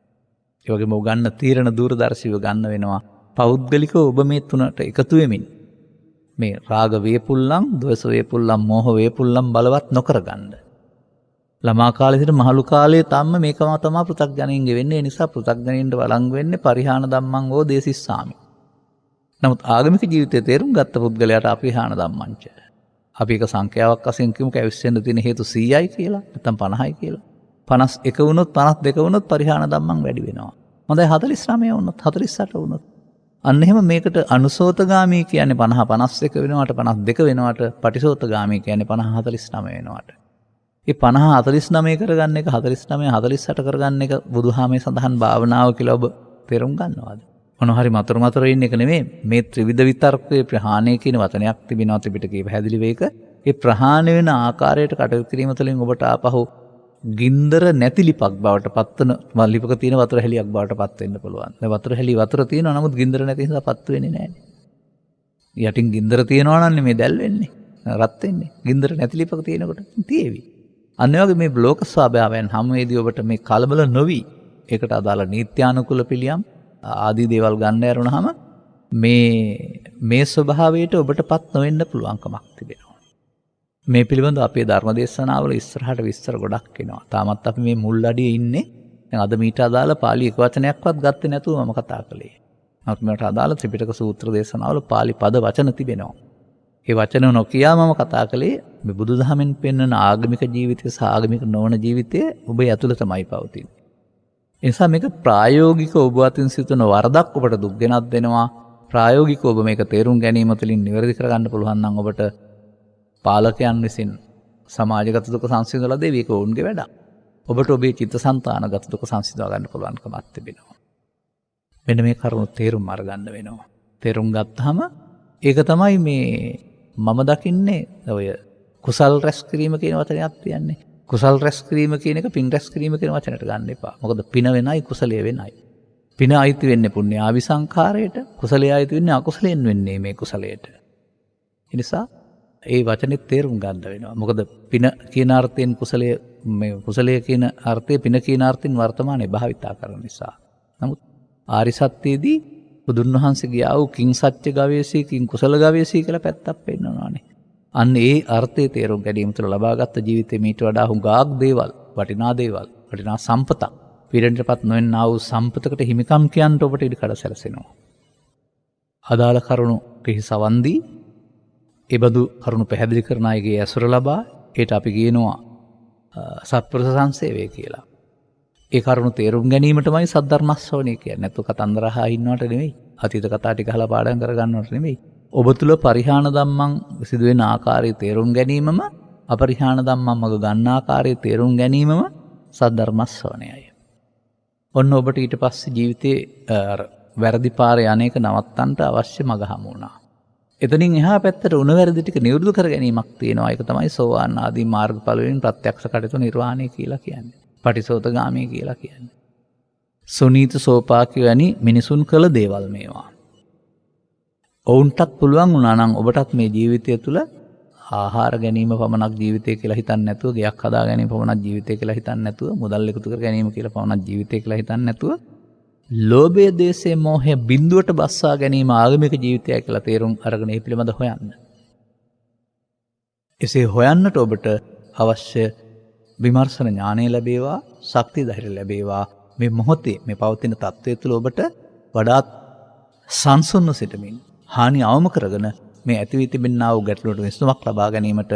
ඒ වගේම ඔබ ගන්න තීරණ දූරදර්ශීව ගන්න වෙනවා. පෞද්ගලිකව ඔබ මේ තුනට එකතු වෙමින් මේ රාග වේපුල්ලම්, ද්වේෂ වේපුල්ලම්, මෝහ වේපුල්ලම් බලවත් නොකර ගන්න. ළමා කාලේ සිට මහලු කාලයේ තම්ම මේකම තමයි පෘථග්ජනයින්ගේ වෙන්නේ. ඒ නිසා පෘථග්ජනයින්ට වළංගු වෙන්නේ පරිහාන ධම්මං ඕ දේසිස්සාමි. නමුත් ආගමික ජීවිතයේ තේරුම් ගත්ත පුද්ගලයාට අපරිහාන ධම්මංච. අපි එක සංඛ්‍යාවක් වශයෙන් කියමු කැවිස්සෙන්න තියෙන හේතු 100යි කියලා නැත්නම් 50යි කියලා. 51 වුණොත් 52 වුණොත් පරිහාන ධම්මං වැඩි වෙනවා. හොඳයි 49 වුණොත් 48 වුණොත්. අන්න එහෙම මේකට අනුසෝතගාමී කියන්නේ 50 51 වෙනවට 52 වෙනවට පටිසෝතගාමී කියන්නේ 50 49 වෙනවට. ඒ 50 49 කරගන්න එක 49 48 කරගන්න එක බුදුහාමේ සඳහන් භාවනාව කියලා ඔබ තේරුම් ගන්නවද? මොනහරි මතර ඉන්න එක නෙමෙයි. මේ ත්‍රිවිධ විතර්කයේ ප්‍රහාණය කියන වචනයක් තිබෙනවා ත්‍රිපිටකයේ පැහැදිලිව ඒක. ඒ ප්‍රහාණය වෙන ආකාරයට කටයුතු කිරීම තුළින් ඔබට ආපහු ගින්දර නැති ලිපක් බවට පත්වන ලිපක තියෙන වතුර හැලියක් බවට පත් වෙන්න පුළුවන්. දැන් වතුර හැලිය වතුර තියෙනවා නමුත් ගින්දර නැති නිසා පත් වෙන්නේ නැහැ. යටින් ගින්දර තියෙනවා නම් මේ දැල් වෙන්නේ. රත් වෙන්නේ. ගින්දර නැති ලිපක තියෙනකොට තියේවි. අන්න ඒ වගේ මේ ලෝක ස්වභාවයන් හැමෙදී ඔබට මේ කලබල නොවි ඒකට අදාළ නීත්‍යානුකූල පිළියම් ආදී දේවල් ගන්න යරුණාම මේ ස්වභාවයට ඔබටපත් නොවෙන්න පුළුවන්කමක් තිබෙනවා. මේ පිළිබඳව අපේ ධර්මදේශනාවල ඉස්සරහට විස්තර ගොඩක් එනවා. තාමත් අපි මේ මුල් අඩියේ ඉන්නේ. දැන් අද මීට අදාළ පාළි එක වචනයක්වත් ගත්තේ නැතුව මම කතා කළේ. නමුත් මේකට අදාළ ත්‍රිපිටක සූත්‍ර දේශනාවල පාළි පද වචන තිබෙනවා. ඒ වචන නොකියා මම කතා කළේ මේ බුදුදහමෙන් පෙන්වන ආගමික ජීවිතය සහ ආගමික නොවන ජීවිතය ඔබේ ඇතුළතමයි පවතින්නේ. ඒ නිසා මේක ප්‍රායෝගික ඔබ අතින් සිදුවන වරදක් ඔබට දුක් ගෙනත් දෙනවා. ප්‍රායෝගිකව ඔබ මේක තේරුම් ගැනීම තුළින් නිවැරදි කරගන්න පුළුවන් නම් ඔබට පාලකයන් විසින් සමාජගත දුක සංසිඳවලා දෙවි ඒක ඔවුන්ගේ වැඩක්. ඔබට ඔබේ චිත්තසංතානගත දුක සංසිඳවා ගන්න පුළුවන්කමක් තිබෙනවා. මෙන්න මේ කරුණු තේරුම් අරගන්න වෙනවා. තේරුම් ගත්තාම ඒක තමයි මේ මම දකින්නේ ඔය කුසල් රැස් කිරීම කියන වචනයක් තියන්නේ. කුසල් රැස් කිරීම කියන එක පින් රැස් කිරීම කියන වචනයට ගන්න එපා. මොකද පින වෙනයි කුසලයේ වෙනයි. පින අයිති වෙන්නේ පුණ්‍ය ආවිසංඛාරයට, කුසලයේ අයිති වෙන්නේ අකුසලයෙන් වෙන්නේ මේ කුසලයට. ඒ නිසා ඒ වචනේ තේරුම් ගන්න වෙනවා. මොකද පින කියන අර්ථයෙන් කුසලයේ කියන අර්ථය පින කියන අර්ථයෙන් වර්තමානයේ භාවිතා කරන නිසා. නමුත් ආරි සත්‍යයේදී බුදුන් වහන්සේ ගියා වූ කිං සත්‍ය ගවේෂී කිං කුසල ගවේෂී කියලා පැත්තක් පෙන්නනවානේ. අන්න ඒ අර්ථයේ තේරුම් ගැනීම තුළ ලබාගත් ජීවිතේ මීට වඩා හුඟක් දේවල්, වටිනා සම්පතක් පිරෙන්නපත් නොවෙන්නා වූ සම්පතකට හිමිකම් කියන්න ඔබට ඉඩකඩ සැලසෙනවා. අදාළ කරුණු පිහි සවන් දී එබඳු කරුණු පැහැදිලි කරන අයගේ ඇසුර ලබා ඒට අපි කියනවා සත්පුරුෂ සංසේවය කියලා. ඒ කරුණු තේරුම් ගැනීමටමයි සද්ධර්ම ශ්‍රවණය කියන්නේ. නැත්නම් කතන්දර අහා ඉන්නවට නෙමෙයි. අතීත කතා ටික අහලා පාඩම් කරගන්නවට නෙමෙයි. ඔබ තුල පරිහාන ධම්මං සිදුවෙන ආකාරයේ තේරුම් ගැනීමම අපරිහාන ධම්මං මග ගන්න ආකාරයේ තේරුම් ගැනීමම සද්ධර්ම ශ්‍රවණයයි. ඔන්න ඔබට ඊට පස්සේ ජීවිතේ වැරදි පාරේ අනේක නවත්තන්න අවශ්‍ය මඟ හමු වුණා. එතනින් එහා පැත්තට උණ වැරදි ටික නිවුරුදු කර ගැනීමක් තියෙනවා. ඒක තමයි සෝවාන් ආදී මාර්ගඵල වලින් ප්‍රත්‍යක්ෂ කටයුතු නිර්වාණය කියලා කියන්නේ. පටිසෝතගාමී කියලා කියන්නේ. සුනීත සෝපාකිය වැනි මිනිසුන් කළ දේවල් මේවා. ඔවුන්ටත් පුළුවන් වුණා නම් ඔබටත් මේ ජීවිතය තුළ ආහාර ගැනීම පමණක් ජීවිතය කියලා හිතන්නේ නැතුව, ගෙයක් හදා ගැනීම පමණක් ජීවිතය කියලා හිතන්නේ නැතුව, මුදල් එකතු කර ගැනීම කියලා පමණක් ජීවිතය කියලා හිතන්නේ නැතුව, ලෝභය, දේශය, මෝහය බිඳුවට බස්සා ගැනීම ආගමික ජීවිතය කියලා තේරුම් අරගෙන ඒ පිළිබඳ හොයන්න. එසේ හොයන්නට ඔබට අවශ්‍ය විමර්ශන ඥානය ලැබේවා, ශක්තිය ධෛර්ය ලැබේවා. මේ මොහොතේ මේ පවතින තත්ත්වය තුළ ඔබට වඩාත් සංසුන්ව සිටමින් හානි අවම කරගෙන මේ ඇති වී තිබෙනා වූ ගැටලුවට විසඳුමක් ලබා ගැනීමට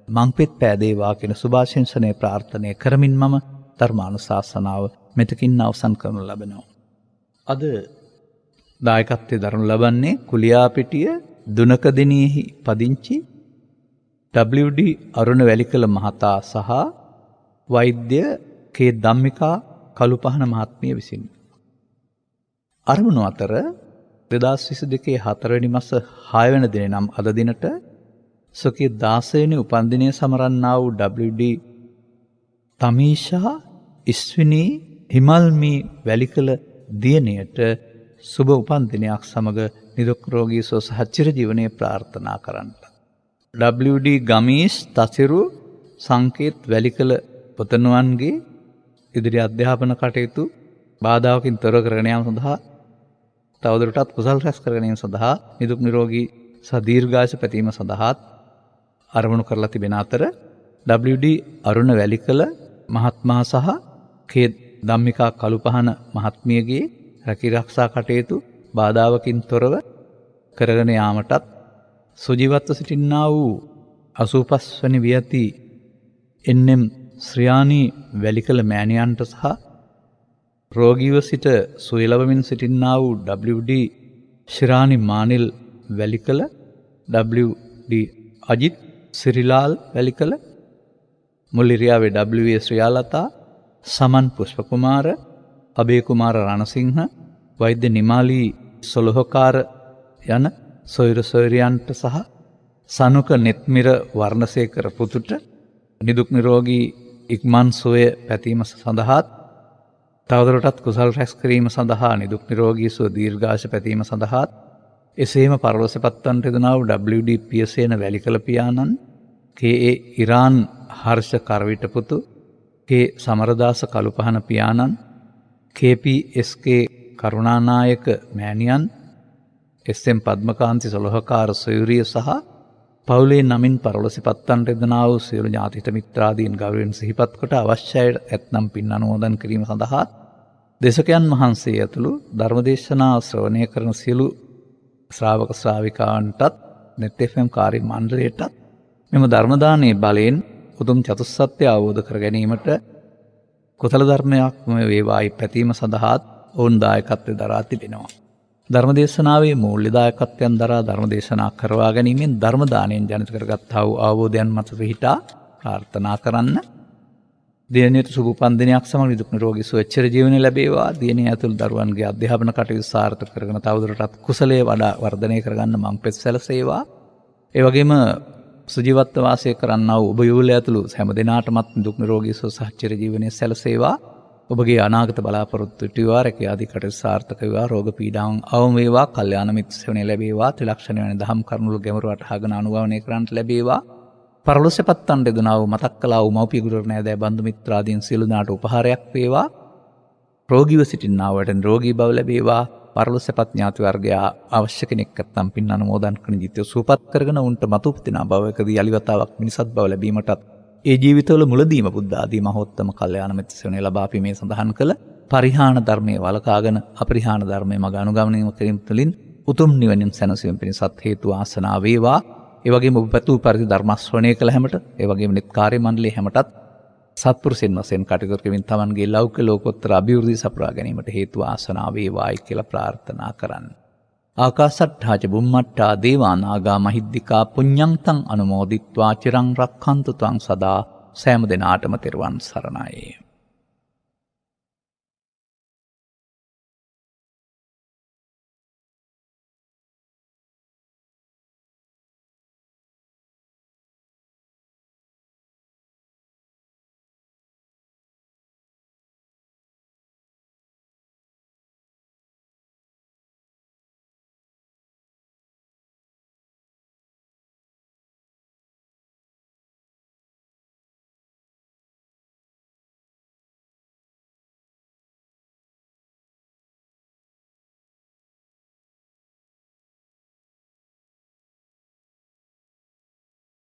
මංපෙත් පෑදේවා කියන සුභාශිංසනය ප්‍රාර්ථනා කරමින් මම ධර්මානුශාසනාව මෙතකින් අවසන් කරනු ලබනවා. අද දායකත්වයේ දරනු ලබන්නේ කුලියාපිටිය දුනකදෙණියෙහි පදිංචි WD අරුණ වැලිකල මහතා සහ වෛද්‍ය කේ ධම්මිකා කළුපහන මහත්මිය විසින්. අරමුණු අතර 2022 4 වෙනි මාස 6 වෙනි දිනේ නම් අද දිනට සොකී 16 වෙනි උපන්දිනය සමරන්නා වූ WD තමීෂා ඉස්විනී හිමල්මි වැලිකල දියණියට සුබ උපන්දිනයක් සමග නිරොග් රෝගී සුව සහ චිර ජීවනයේ ප්‍රාර්ථනා කරන්ට. WD ගමීෂ් තසිරු සංකේත් වැලිකල පුතණුවන්ගේ ඉදිරි අධ්‍යාපන කටයුතු බාධාකින් තොර කරගෙන යාම සඳහා තවදුරටත් කුසල් රැස් කර ගැනීම සඳහා නිදුක් නිරෝගී සහ දීර්ඝායුෂ පැතීම සඳහාත් අරමුණු කරලා තිබෙන අතර WD අරුණ වැලිකල මහත්මයා සහ කේ ධම්මිකා කළුපහන මහත්මියගේ රැකීරක්ෂා කටයුතු බාධාවකින් තොරව කරගෙන යාමටත් සුජීවත්ව සිටින්නා වූ 85 වැනි වියති NM ශ්‍රියානී වැලිකල මෑණියන්ට සහ රෝගීව සිට සුවය ලබමින් සිටින්නා වූ WD ශිරානි මානිල් වැලිකල, WD අජිත් සිරිලාල් වැලිකල, මුල්ලිරියාවේ WA ශ්‍රියාලතා, සමන් පුෂ්පකුමාර, අබේ කුමාර රණසිංහ, වෛද්‍ය නිමාලී සොලොහකාර යන සොයුර සොයුරියන්ට සහ සනුක නෙත්මිර වර්ණසේකර පුතුට නිදුක් නිරෝගී ඉක්මන් සුවය පැතීම සඳහාත් තවදුරටත් කුසල් රැස් කිරීම සඳහා නිදුක් නිරෝගී සුව දීර්ඝායුෂ පැතීම සඳහාත් එසේම පරලොසපත්වන්ට යෙදුණා වූ WD පියසේන වැලිකල පියාණන්, KA ඉරාන් හර්ෂ කරවිටපුතු, K සමරදාස කළුපහන පියාණන්, KPSK කරුණානායක මෑණියන්, SM පද්මකාන්ති සොළහකාර සොයුරිය සහ පවුලේ නමින් පරලොසපත්වන්ට යෙදුණා වූ සියලු ඥාතිත මිත්‍රාදීන් ගෞරවයෙන් සිහිපත් කොට අවශ්‍යයි ඇතනම් පින් අනුමෝදන් කිරීම සඳහා දේශකයන් වහන්සේ ඇතුළු ධර්මදේශනා ශ්‍රවණය කරන සියලු ශ්‍රාවක ශ්‍රාවිකාවන්ටත් net FM කාර්ය මණ්ඩලයටත් මෙම ධර්මදානයේ බලයෙන් උතුම් චතුස්සත්‍ය අවබෝධ කර ගැනීමට කුසල ධර්මයක්ම වේවායි පැතීම සඳහාත් ඔවුන් දායකත්වය දරා තිබෙනවා. ධර්මදේශනාවේ මූල්‍ය දායකත්වයන් දරා ධර්මදේශනා කරවා ගැනීමෙන් ධර්මදානයෙන් ජනිත කරගත්තා වූ අවබෝධයන් මත පිහිටා ප්‍රාර්ථනා කරන්න. දියණියට සුබ උපන්දිනයක් සමග නිදුක් නිරෝගී සුව චිර ජීවනය ලැබේවා. දියණිය ඇතුළු දරුවන්ගේ අධ්‍යාපන කටයුතු සාර්ථක කරගෙන තවදුරටත් කුසලයේ වඩා වර්ධනය කරගන්න මං පෙත් සැලසේවා. ඒ වගේම සුජීවත්ව වාසය කරන්නා වූ ඔබ යුවළයා ඇතුළු හැම දිනාටමත් නිදුක් නිරෝගී සුව සහ චිර ජීවනය සැලසේවා. ඔබගේ අනාගත බලාපොරොත්තු ඉටුවා, රැකියා ආදී කටයුතු සාර්ථක වේවා, රෝග පීඩාවන් අවම වේවා, කල්යාණ මිත්‍ර සේවනය ලැබේවා, ත්‍රිලක්ෂණ වෙන දහම් කරුණු ගැඹුරු වටහාගෙන අනුගමනය කරන්නට ලැබේවා. පරලොස්සපත්තන්ට යෙදුණා වූ මතක් කළා වූ මව්පිය ගුරු නෑදෑ බන්දු මිත්‍රාදීන් සියලු දෙනාට උපහාරයක් වේවා. රෝගීව සිටින්නා වූට රෝගී බව ලැබේවා. පරලොස්සපත් ඥාති වර්ගයා අවශ්‍ය කෙනෙක් නැත්නම් පින් අනුමෝදන් කරන ජීවිතය සුවපත් කරගෙන උන්ට මතු උපදිනා භවයකදී යලිවතාවක් මිනිසත් බව ලැබීමටත් ඒ ජීවිතවල මුලදීම බුද්ධ ආදී මහෝත්තම කල්යාණ මිත්‍ර සේවනය ලබා අපි මේ සඳහන් කළ පරිහාන ධර්මයේ වළකාගෙන අපරිහාන ධර්මයේ මඟ අනුගමනය කිරීම තුළින් උතුම් නිවනින් සැනසීම පිණිසත් හේතු ආසනාව වේවා. ඒ වගේම ඔබ පැතු පරිදි ධර්ම ශ්‍රවණය කළ හැමට, ඒ වගේම නිත් කාර්ය මණ්ඩලයේ හැමටත් සත්පුරුෂයන් වශයෙන් කටයුතු කරමින් තමන්ගේ ලෞකික ලෝකෝත්තර අභිවෘද්ධිය සපුරා ගැනීමට හේතු ආසනාව වේවායි කියලා ප්‍රාර්ථනා කරන්න. ආකාසට්ඨා ච බුම්මට්ඨා දේවා නාග මහිද්దికා පුඤ්ඤන්තං අනුමෝදිත්වා චිරං රක්ඛන්තු ත්වං සදා. සෑම දිනාටම තෙරුවන් සරණයි.